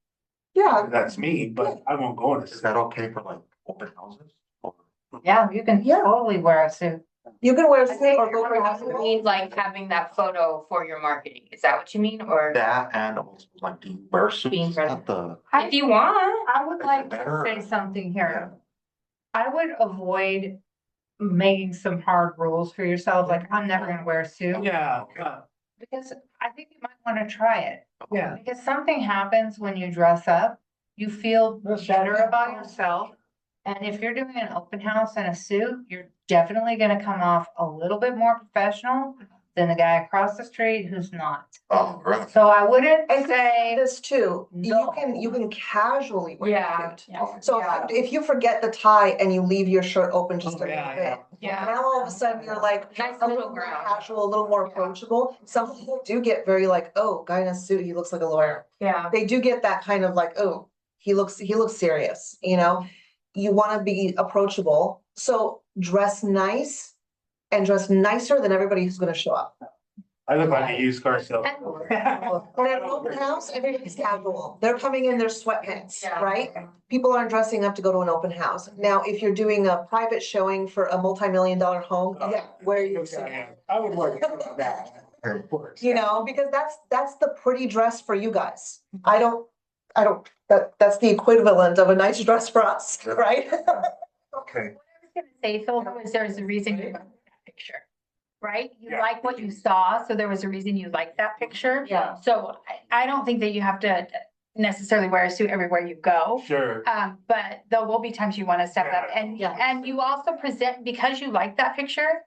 Yeah, That's me, but I won't go in a Is suit. that okay for like open houses? Or- Yeah, you can totally wear a suit. you can wear a I suit think or go for it means like having that photo for your marketing. Is that what you mean? Or That and also like, do you wear suits at the? if you want? I would Is it like to better? say something here. I would avoid making some hard rules for yourself, like I'm never gonna wear a suit. Yeah, Because I think you might wanna try it. yeah. Because something happens when you dress up you feel better about yourself. And if you're doing an open house in a suit, you're definitely gonna come off a little bit more professional than the guy across the street who's not. Oh, right. So I wouldn't And say, this too, No. you can casually wear Yeah. a suit. So if you forget the tie and you leave your shirt open just a Oh, little yeah, bit. Yeah. Now all of a sudden you're like Nice a middle little more ground. casual, a little more approachable. Some people do get very like, oh, guy in a suit, he looks like a lawyer. yeah, They do get that kind of like, oh, he looks serious, you know? You wanna be approachable, so dress nice and dress nicer than everybody who's gonna show up. I look like a used car salesman. When at an open house, everybody's casual. They're coming in their sweatpants, Yeah. right? People aren't dressing up to go to an open house. Now, if you're doing a private showing for a multi-million-dollar home, yeah, wear your suit. I would wear that, of course. You know, because that's the pretty dress for you guys. I don't, that's the equivalent of a nice dress for us, right? Okay. Gonna say, Phil, though, is there's a reason you like that picture, right? You Yeah. like what you saw, so there was a reason you liked that picture. yeah. So I don't think that you have to necessarily wear a suit everywhere you go. Sure. But there will be times you want to step up Yeah. and you also present, because you like that picture,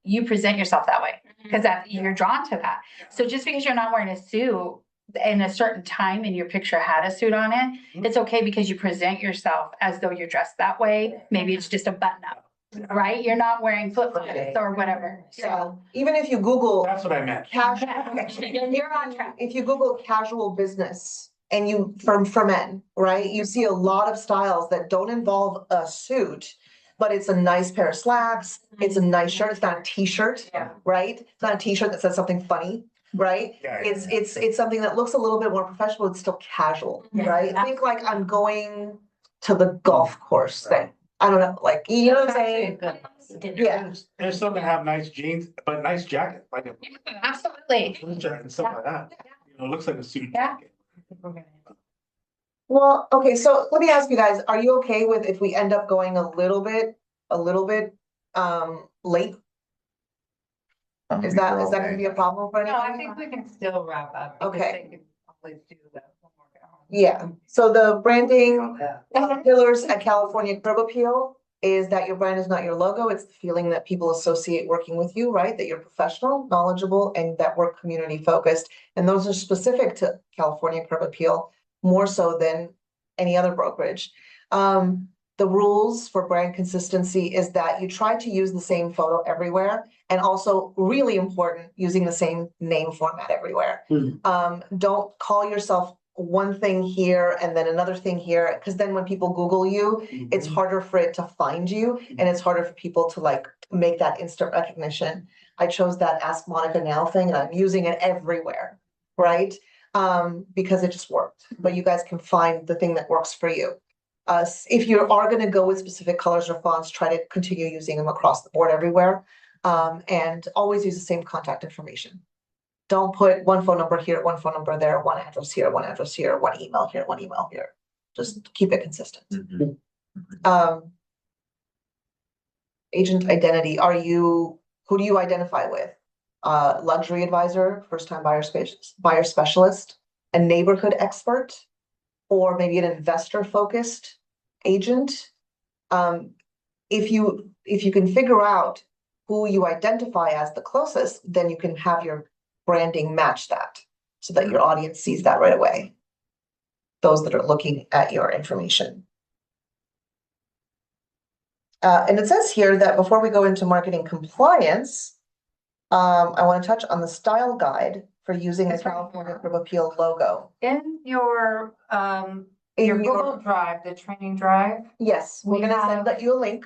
you present yourself that way, because that you're drawn to that. So just because you're not wearing a suit in a certain time and your picture had a suit on it, it's okay because you present yourself as though you're dressed that way. Maybe it's just a button up, right? You're not wearing flip flops or whatever. So So even if you Google That's what I meant. casual. you're on track. If you Google casual business and you, for men, right, you see a lot of styles that don't involve a suit, but it's a nice pair of slacks, it's a nice shirt, it's not a t-shirt, Yeah. right? It's not a t-shirt that says something funny, right? Yeah. It's something that looks a little bit more professional, it's still casual, Yeah. right? Think like I'm going to the golf course thing. I don't know, like, you know what I'm saying? Yeah. There's some that have nice jeans, but nice jacket, like a Absolutely. blue jacket and stuff like that. You know, it looks like a suit Yeah. jacket. Well, okay, so let me ask you guys, are you okay with if we end up going a little bit, late? Is that gonna be a problem for No, I anybody? think we can still wrap up. because Okay. they can always do that homework at home. Yeah, so the branding pillars at California Curb Appeal is that your brand is not your logo. It's the feeling that people associate working with you, right? That you're professional, knowledgeable, and that we're community focused. And those are specific to California Curb Appeal, more so than any other brokerage. The rules for brand consistency is that you try to use the same photo everywhere, and also really important, using the same name format everywhere. Don't call yourself one thing here and then another thing here, because then when people Google you, it's harder for it to find you, and it's harder for people to like make that instant recognition. I chose that Ask Monica Now thing, and I'm using it everywhere, right? Because it just worked, but you guys can find the thing that works for you. If you are gonna go with specific colors or fonts, try to continue using them across the board everywhere. And always use the same contact information. Don't put one phone number here, one phone number there, one address here, one address here, one email here, one email here. Just keep it consistent. Agent identity, who do you identify with? Luxury advisor, first-time buyer specialist, a neighborhood expert, or maybe an investor-focused agent? If you can figure out who you identify as the closest, then you can have your branding match that, so that your audience sees that right away. Those that are looking at your information. And it says here that before we go into marketing compliance, I want to touch on the style guide for using the California Curb Appeal logo. In your In Google Drive, the training drive, Yes, we're We gonna have- send you a link.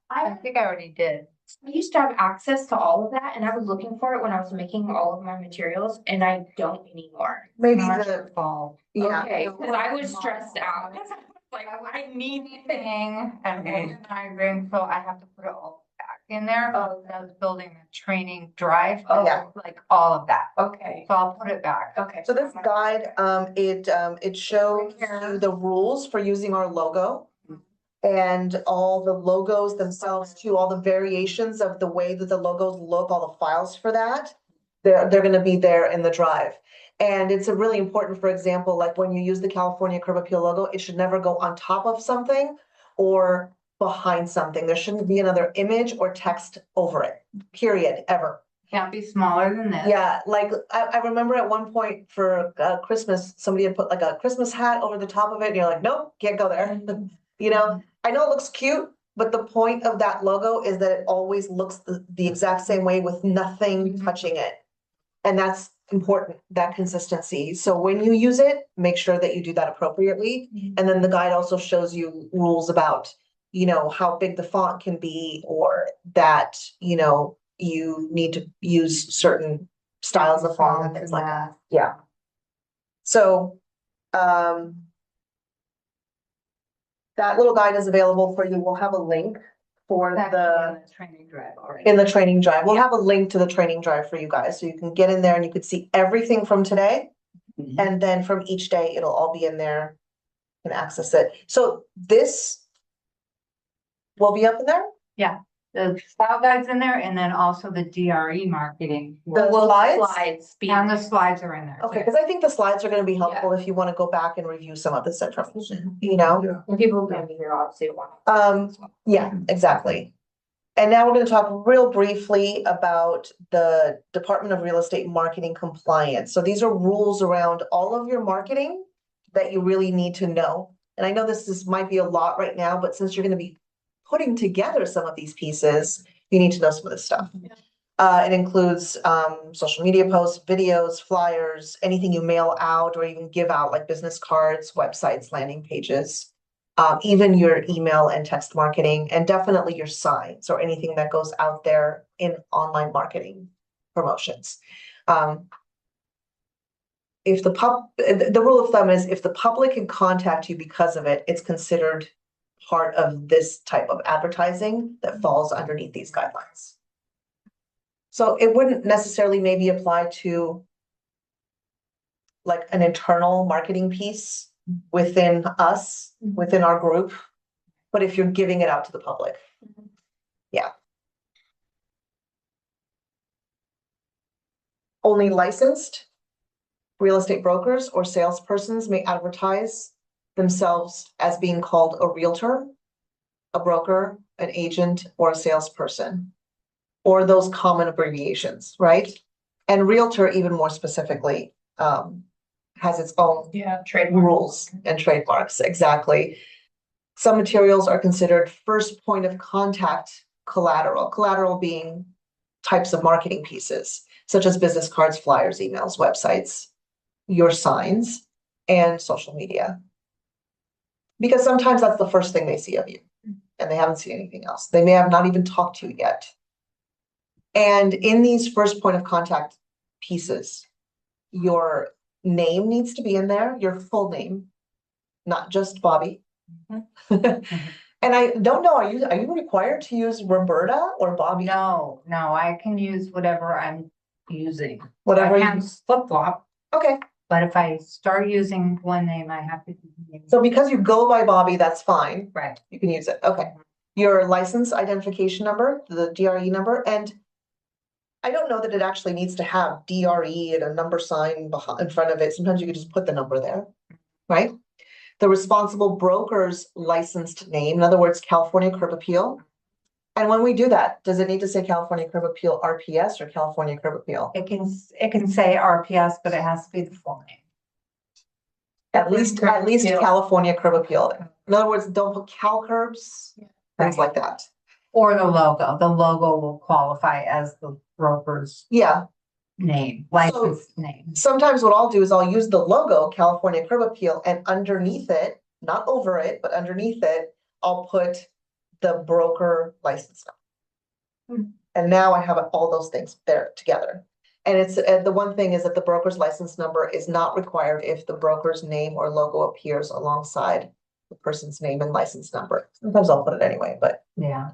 I think I already did. I used to have access to all of that and I was looking for it when I was making all of my materials and I don't anymore. Maybe Not the, your fault. yeah, Okay, cause I was stressed out. Like, I need Anything and organizing, so I have to put it all back in there. Oh. I was building a training drive, Yeah. like all of that. Okay, So I'll put it back. okay. so this guide, it shows you the rules for using our logo. And all the logos themselves too, all the variations of the way that the logos look, all the files for that. They're gonna be there in the drive. And it's a really important, for example, like when you use the California Curb Appeal logo, it should never go on top of something or behind something. There shouldn't be another image or text over it, period, ever. Can't be smaller than this. Yeah, like I remember at one point for Christmas, somebody had put like a Christmas hat over the top of it and you're like, nope, can't go there. You know, I know it looks cute, but the point of that logo is that it always looks the exact same way with nothing touching it. And that's important, that consistency. So when you use it, make sure that you do that appropriately. And then the guide also shows you rules about, you know, how big the font can be, or that, you know, you need to use certain styles of font and things like that. Yeah. So, that little guide is available for you. We'll have a link for the Training drive already. in the training drive. We'll have a link to the training drive for you guys, so you can get in there and you could see everything from today. And then from each day, it'll all be in there and access it. So this will be up in there? The style guide's in there, and then also the DRE marketing. The Well, slides? And the slides are in there. Okay, because I think the slides are gonna be helpful if you want to go back and review some of this information, you know? And people who can be here obviously want. Yeah, exactly. And now we're gonna talk real briefly about the Department of Real Estate Marketing Compliance. So these are rules around all of your marketing that you really need to know. And I know might be a lot right now, but since you're gonna be putting together some of these pieces, you need to know some of this stuff. It includes social media posts, videos, flyers, anything you mail out or even give out, like business cards, websites, landing pages, even your email and text marketing, and definitely your signs or anything that goes out there in online marketing promotions. If the rule of thumb is if the public can contact you because of it, it's considered part of this type of advertising that falls underneath these guidelines. So it wouldn't necessarily maybe apply to like an internal marketing piece within us, within our group, but if you're giving it out to the public. Yeah. Only licensed real estate brokers or salespersons may advertise themselves as being called a realtor, a broker, an agent, or a salesperson, or those common abbreviations, right? And realtor, even more specifically, has its own rules and trademarks, exactly. Some materials are considered first point of contact collateral being types of marketing pieces, such as business cards, flyers, emails, websites, your signs, and social media. Because sometimes that's the first thing they see of you, and they haven't seen anything else. They may have not even talked to you yet. And in these first point of contact pieces, your name needs to be in there, your full name, not just Bobby. And I don't know, are you required to use Roberta or Bobby? No, I can use whatever I'm using. Whatever I you, can flip flop, okay. but if I start using one name, I have to. So because you go by Bobby, that's fine. Right. You can use it, okay. Your license identification number, the DRE number, and I don't know that it actually needs to have DRE and a number sign in front of it. Sometimes you could just put the number there, right? The responsible broker's licensed name, in other words, California Curb Appeal. And when we do that, does it need to say California Curb Appeal RPS or California Curb Appeal? It can say RPS, but it has to be the full name. At least California Curb Appeal. In other words, don't put Cal Curbs, things like that. Or the logo. The logo will qualify as the broker's Yeah. name, license name. Sometimes what I'll do is I'll use the logo California Curb Appeal, and underneath it, not over it, but underneath it, I'll put the broker license number. And now I have all those things there together. And it's the one thing is that the broker's license number is not required if the broker's name or logo appears alongside the person's name and license number. Sometimes I'll put it anyway, but Yeah.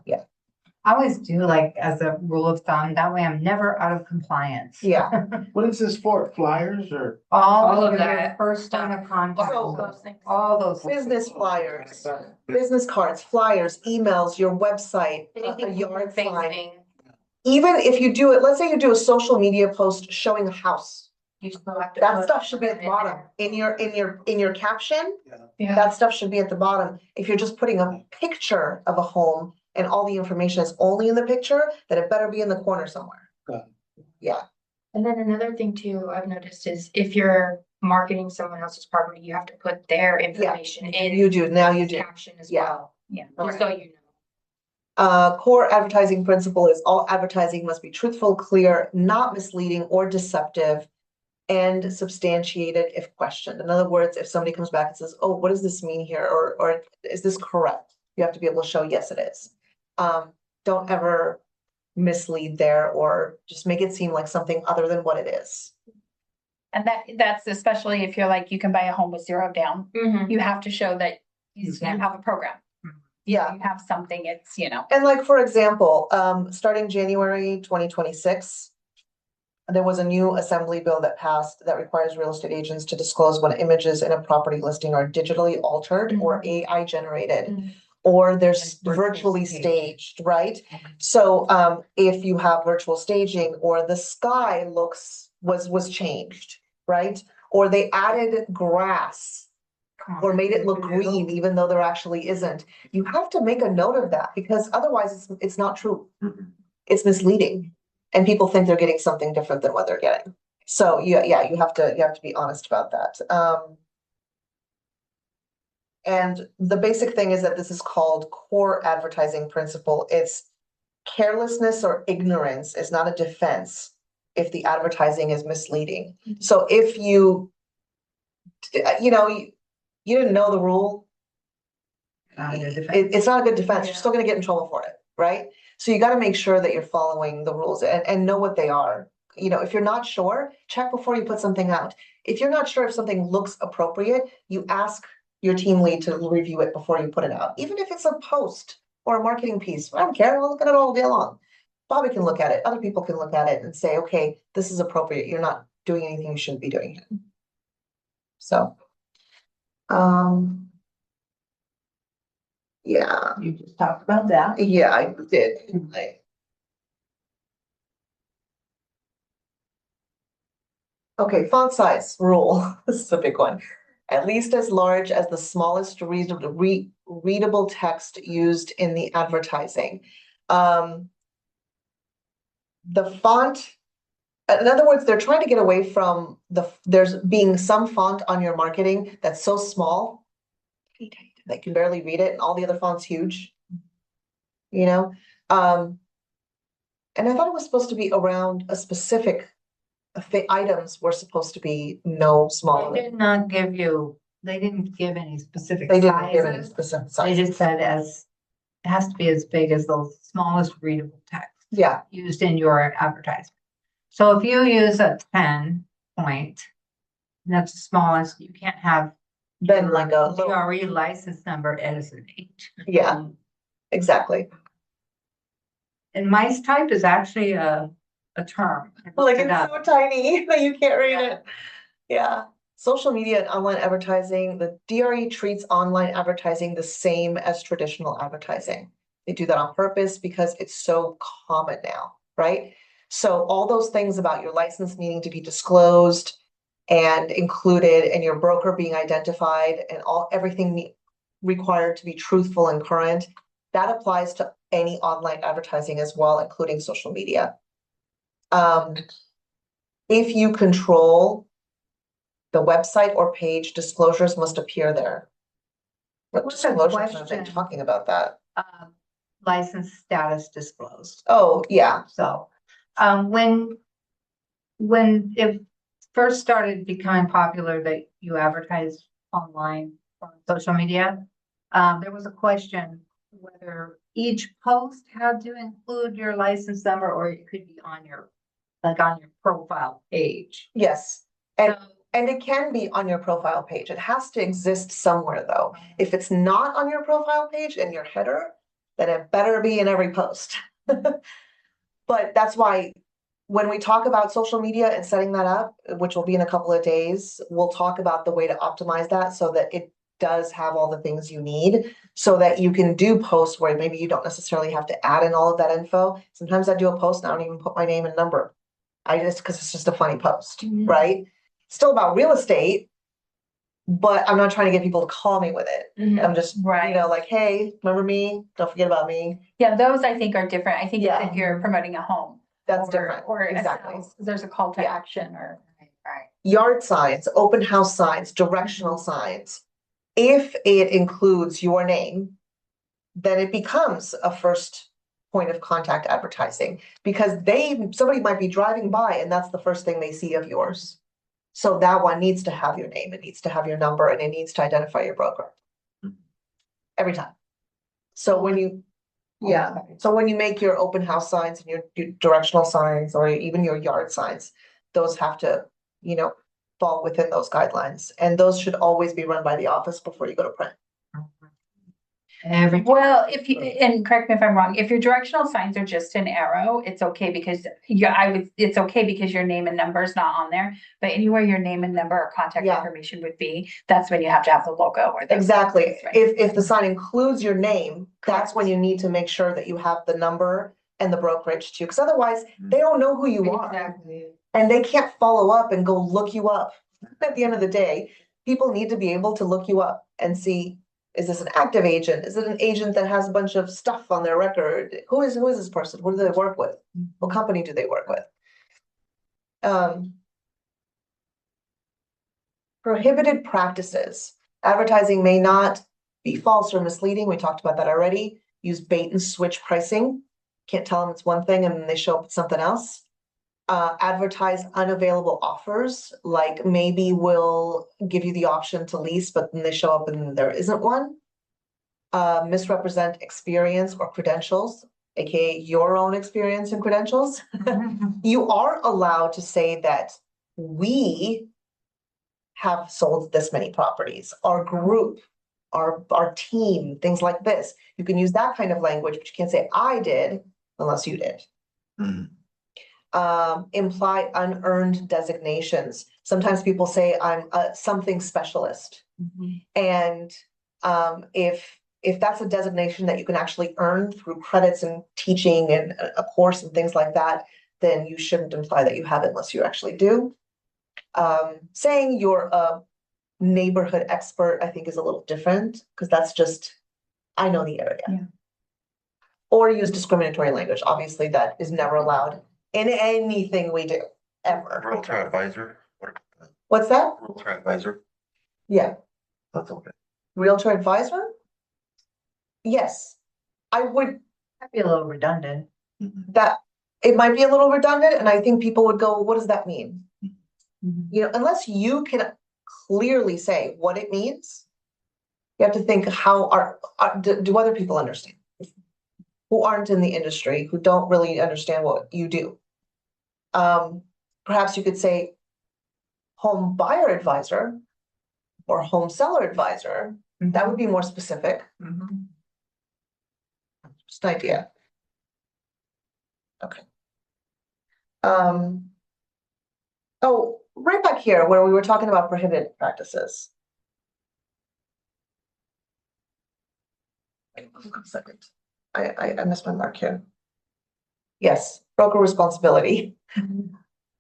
I always do like as a rule of thumb, that way I'm never out of compliance. yeah. What is this for? Flyers or? All of of that that first time of contact. All those things. All those. Business flyers, business cards, flyers, emails, your website, a Anything yard sign. facing. Even if you do it, let's say you do a social media post showing a house You still have to. That put stuff should be at the in bottom. there. In your caption, Yeah. that stuff should be at the bottom. If you're just putting a picture of a home and all the information is only in the picture, then it better be in the corner somewhere. Got Yeah, And then another thing too, I've noticed is if you're marketing someone else's property, you have to put their information in. you do, now you do. Caption as Yeah. well. Yeah. Just so you know. Core advertising principle is all advertising must be truthful, clear, not misleading or deceptive, and substantiated if questioned. In other words, if somebody comes back and says, oh, what does this mean here? Or is this correct? You have to be able to show, yes, it is. Don't ever mislead there or just make it seem like something other than what it is. And that's especially if you're like, you can buy a home with 0 down. Mm-hmm. You have to show that you have a program. Yeah. You have something, it's, And like, for example, starting January 2026, there was a new assembly bill that passed that requires real estate agents to disclose when images in a property listing are digitally altered or AI generated, or they're virtually staged, right? So if you have virtual staging or the sky was changed, right? Or they added grass or made it look green, even though there actually isn't. You have to make a note of that because otherwise it's not true. It's misleading. And people think they're getting something different than what they're getting. So yeah, you have to be honest about that. And the basic thing is that this is called core advertising principle. It's carelessness or ignorance is not a defense if the advertising is misleading. So if you didn't know the rule, it's not a good defense. You're still gonna get in trouble for it, right? So you gotta make sure that you're following the rules and know what they are. If you're not sure, check before you put something out. If you're not sure if something looks appropriate, you ask your team lead to review it before you put it out. Even if it's a post or a marketing piece, I don't care, I'll look at it all day long. Bobby can look at it, other people can look at it and say, okay, this is appropriate. You're not doing anything you shouldn't be doing here. So, yeah. You just talked about that. Yeah, I did. Okay, font size rule. This is a big one. At least as large as the smallest readable text used in the advertising. The font, in other words, they're trying to get away from there's being some font on your marketing that's so small they can barely read it and all the other fonts huge. And I thought it was supposed to be around a specific items were supposed to be no smaller. They didn't give any specific They didn't give any sizes. specific They sizes. just said it has to be as big as the smallest readable text Yeah, used in your advertisement. So if you use a 10 point, and that's the smallest, you can't have then like a little, DRE license number as an 8. yeah, exactly. And mice type is actually a term. I Like looked it it's up. so tiny that you can't read Yeah. it. Yeah. Social media and online advertising, the DRE treats online advertising the same as traditional advertising. They do that on purpose because it's so common now, right? So all those things about your license needing to be disclosed and included and your broker being identified and everything required to be truthful and current, that applies to any online advertising as well, including social media. If you control the website or page, disclosures must appear there. What What's the disclosures are they question? talking about that? License status disclosed. Oh, yeah, So, when it first started becoming popular that you advertise online on social media, there was a question whether each post had to include your license number or it could be on your profile page. yes. And So, it can be on your profile page. It has to exist somewhere though. If it's not on your profile page in your header, then it better be in every post. But that's why when we talk about social media and setting that up, which will be in a couple of days, we'll talk about the way to optimize that so that it does have all the things you need so that you can do posts where maybe you don't necessarily have to add in all of that info. Sometimes I do a post and I don't even put my name and number. because it's just a funny post, Mhm. right? Still about real estate, but I'm not trying to get people to call me with it. I'm just, you Right. know, like, hey, remember me? Don't forget about me. Yeah, those I think are different. I think Yeah. if you're promoting a home. That's or- different. Or a Exactly. sales, there's a call to Yeah. action or. Right. Yard signs, open house signs, directional signs. If it includes your name, then it becomes a first point of contact advertising because somebody might be driving by and that's the first thing they see of yours. So that one needs to have your name, it needs to have your number, and it needs to identify your broker. Every time. So when you, yeah, so when you make your open house signs and your directional signs or even your yard signs, those have to, you know, fall within those guidelines. And those should always be run by the office before you go to print. Well, if you, and correct me if I'm wrong, if your directional signs are just an arrow, it's okay because it's okay because your name and number is not on there. But anywhere your name and number or contact Yeah. information would be, that's when you have to have the logo or the. Exactly. Right. If the sign includes your name, that's when you need to make sure that you have the number and the brokerage too, because otherwise they don't know who you are. Exactly. And they can't follow up and go look you up. At the end of the day, people need to be able to look you up and see, is this an active agent? Is it an agent that has a bunch of stuff on their record? Who is this person? What do they work with? What company do they work with? Prohibited practices. Advertising may not be false or misleading. We talked about that already. Use bait and switch pricing. Can't tell them it's one thing and then they show up with something else. Advertise unavailable offers, like maybe we'll give you the option to lease, but then they show up and there isn't one. Misrepresent experience or credentials, aka your own experience and credentials. You are allowed to say that we have sold this many properties, our group, our team, things like this. You can use that kind of language, but you can't say I did unless you did. Mhm. Imply unearned designations. Sometimes people say I'm a something specialist. And if that's a designation that you can actually earn through credits and teaching and a course and things like that, then you shouldn't imply that you have it unless you actually do. Saying you're a neighborhood expert, I think is a little different because that's just, I know the area. Yeah. Or use discriminatory language. Obviously, that is never allowed in anything we do, ever. Realtor advisor. What's that? Realtor advisor. Yeah, That's okay. realtor advisor? Yes, I would, That'd be a little redundant. that, it might be a little redundant, and I think people would go, what does that mean? You know, unless you can clearly say what it means, you have to think how do other people understand? Who aren't in the industry, who don't really understand what you do. Perhaps you could say home buyer advisor or home seller advisor. That would be more specific. Just an idea. Okay. Oh, right back here where we were talking about prohibited practices. Wait, hold on a second. I missed my mark here. Yes, broker responsibility.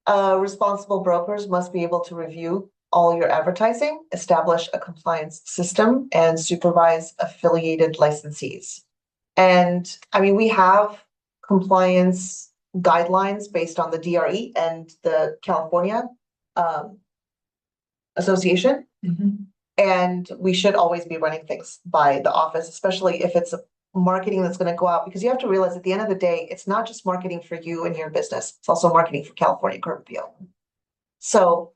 Responsible brokers must be able to review all your advertising, establish a compliance system, and supervise affiliated licensees. And I mean, we have compliance guidelines based on the DRE and the California Association. And we should always be running things by the office, especially if it's a marketing that's going to go out, because you have to realize at the end of the day, it's not just marketing for you and your business, it's also marketing for California curb appeal. So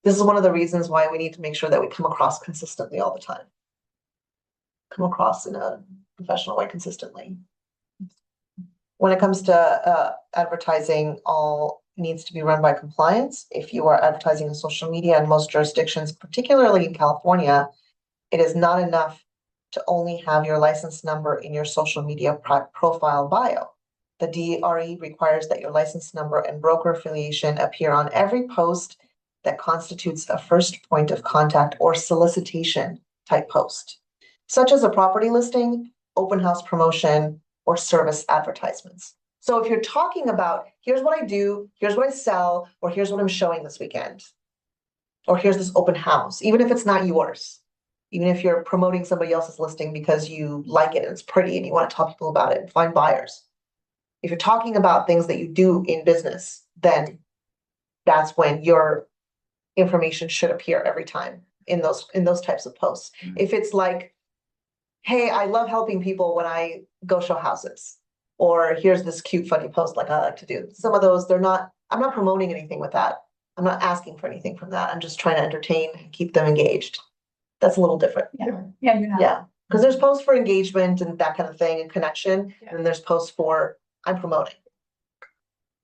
this is one of the reasons why we need to make sure that we come across consistently all the time. Come across in a professional way consistently. When it comes to advertising, all needs to be run by compliance. If you are advertising on social media in most jurisdictions, particularly in California, it is not enough to only have your license number in your social media profile bio. The DRE requires that your license number and broker affiliation appear on every post that constitutes a first point of contact or solicitation type post, such as a property listing, open house promotion, or service advertisements. So if you're talking about, here's what I do, here's what I sell, or here's what I'm showing this weekend. Or here's this open house, even if it's not yours. Even if you're promoting somebody else's listing because you like it and it's pretty and you want to tell people about it and find buyers. If you're talking about things that you do in business, then that's when your information should appear every time in those types of posts. If it's like, hey, I love helping people when I go show houses, or here's this cute, funny post like I like to do. Some of those, I'm not promoting anything with that. I'm not asking for anything from that. I'm just trying to entertain and keep them engaged. That's a little different. Yeah, you're not. Yeah, because there's posts for engagement and that kind of thing and connection, and then there's posts for I'm promoting.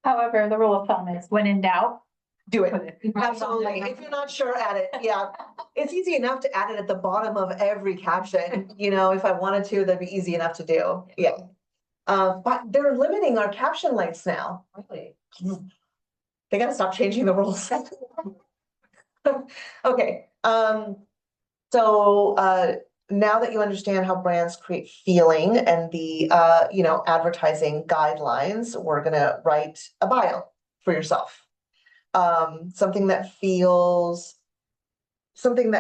However, the rule of thumb is when in doubt, Do it. put it. Absolutely. If you're not sure, add it. Yeah. It's easy enough to add it at the bottom of every caption. If I wanted to, that'd be easy enough to do. Yeah. But they're limiting our caption lengths now. Really? They gotta stop changing the rules. Okay, so now that you understand how brands create feeling and the advertising guidelines, we're gonna write a bio for yourself. Something that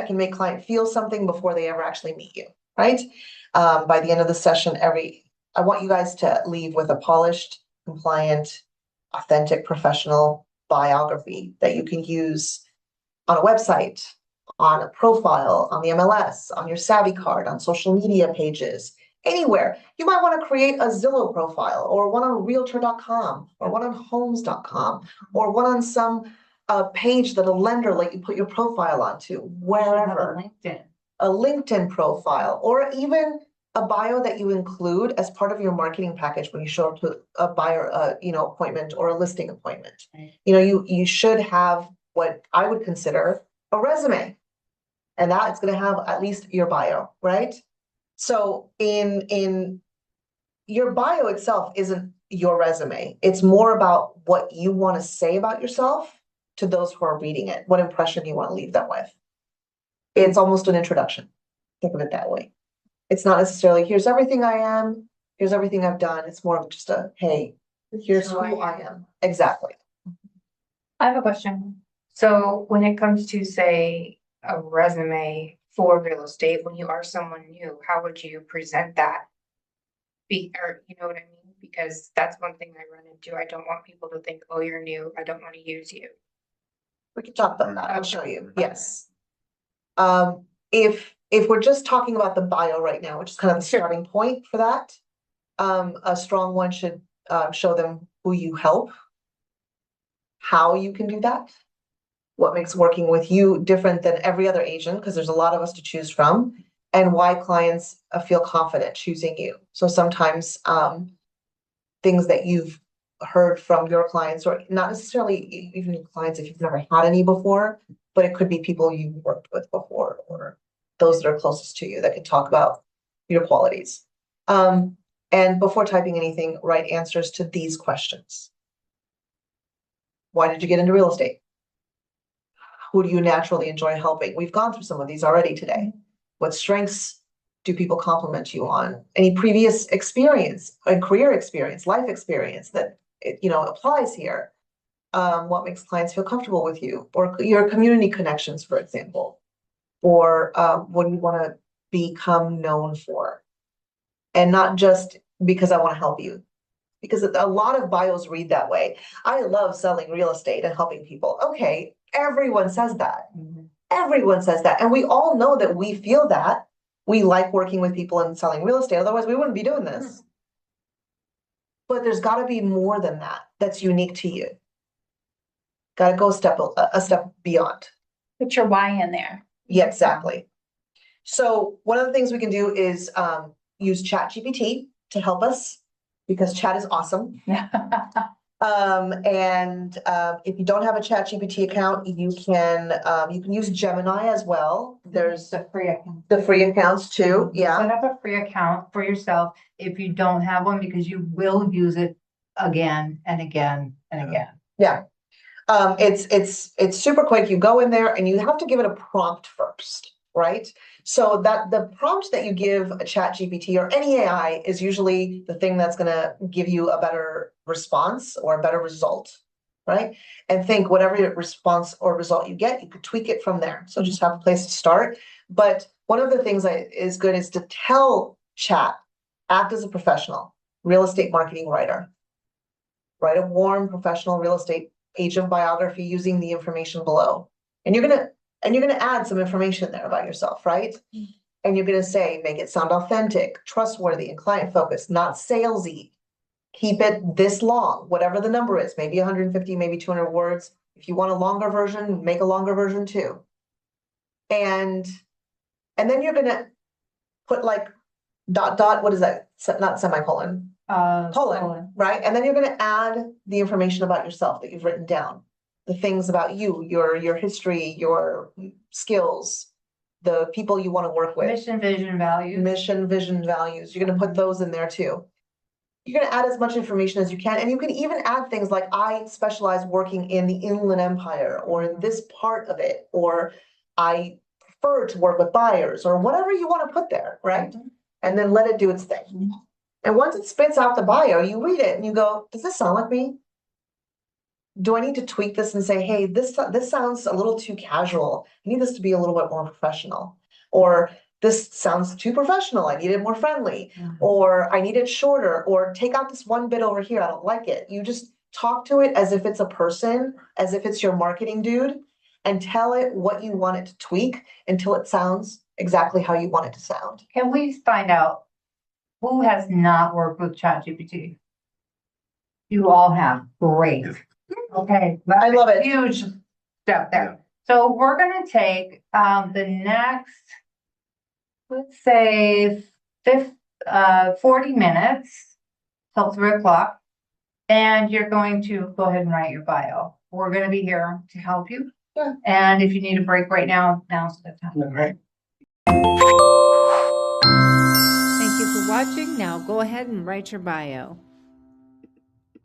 can make client feel something before they ever actually meet you, right? By the end of the session, I want you guys to leave with a polished, compliant, authentic, professional biography that you can use on a website, on a profile, on the MLS, on your Savvy card, on social media pages, anywhere. You might want to create a Zillow profile or one on realtor.com or one on homes.com or one on some page that a lender let you put your profile onto, wherever. LinkedIn. A LinkedIn profile, or even a bio that you include as part of your marketing package when you show up to a buyer, appointment or a listing appointment. Right. You should have what I would consider a resume. And that's going to have at least your bio, right? So in your bio itself isn't your resume. It's more about what you want to say about yourself to those who are reading it, what impression you want to leave them with. It's almost an introduction. Think of it that way. It's not necessarily, here's everything I am, here's everything I've done. It's more of just a, hey, here's who I am. Exactly. I have a question. So when it comes to, say, a resume for real estate, when you are someone new, how would you present that? Or you know what I mean? Because that's one thing I run into. I don't want people to think, oh, you're new. I don't want to use you. We can talk about that. I'll show you. Yes. If we're just talking about the bio right now, which is kind of the starting point for that, a strong one should show them who you help, how you can do that, what makes working with you different than every other agent, because there's a lot of us to choose from, and why clients feel confident choosing you. So sometimes things that you've heard from your clients, or not necessarily even your clients if you've never had any before, but it could be people you've worked with before, or those that are closest to you that can talk about your qualities. And before typing anything, write answers to these questions. Why did you get into real estate? Who do you naturally enjoy helping? We've gone through some of these already today. What strengths do people compliment you on? Any previous experience and career experience, life experience that applies here? What makes clients feel comfortable with you? Or your community connections, for example. Or what do you want to become known for? And not just because I want to help you. Because a lot of bios read that way. I love selling real estate and helping people. Okay, everyone says that. Mm-hmm. Everyone says that. And we all know that we feel that. We like working with people and selling real estate. Otherwise, we wouldn't be doing this. But there's got to be more than that that's unique to you. Got to go a step beyond. Put your why in there. Yeah, exactly. So one of the things we can do is use ChatGPT to help us, because chat is awesome. And if you don't have a ChatGPT account, you can use Gemini as well. There's The free account. the free accounts too. Yeah. Set up a free account for yourself if you don't have one, because you will use it again and again and again. Yeah. It's super quick. You go in there and you have to give it a prompt first, right? So that the prompt that you give a chat GPT or any AI is usually the thing that's gonna give you a better response or a better result, right? And think whatever response or result you get, you could tweak it from there. So just have a place to start. But one of the things that is good is to tell chat, act as a professional, real estate marketing writer. Write a warm, professional real estate agent biography using the information below. And you're gonna add some information there about yourself, right? And you're gonna say, make it sound authentic, trustworthy, and client focused, not salesy. Keep it this long, whatever the number is, maybe 150, maybe 200 words. If you want a longer version, make a longer version too. And then you're gonna put like dot, what is that? Not semicolon, colon, right? And then you're gonna add the information about yourself that you've written down. The things about you, your history, your skills, the people you want to work with. Mission, vision, values. Mission, vision, values. You're gonna put those in there too. You're gonna add as much information as you can, and you can even add things like, I specialize working in the Inland Empire, or in this part of it, or I prefer to work with buyers, or whatever you want to put there, right? And then let it do its thing. And once it spits out the bio, you read it and you go, does this sound like me? Do I need to tweak this and say, hey, this sounds a little too casual. I need this to be a little bit more professional. Or this sounds too professional. I need it more friendly. Or I need it shorter. Or take out this one bit over here. I don't like it. You just talk to it as if it's a person, as if it's your marketing dude, and tell it what you want it to tweak until it sounds exactly how you want it to sound. Can we find out who has not worked with ChatGPT? You all have. Great. Okay. I love it. Huge step there. So we're gonna take the next, let's say 40 minutes till 3:00. And you're going to go ahead and write your bio. We're gonna be here to help you. Yeah. And if you need a break right now, now's the time. Right. Thank you for watching. Now go ahead and write your bio.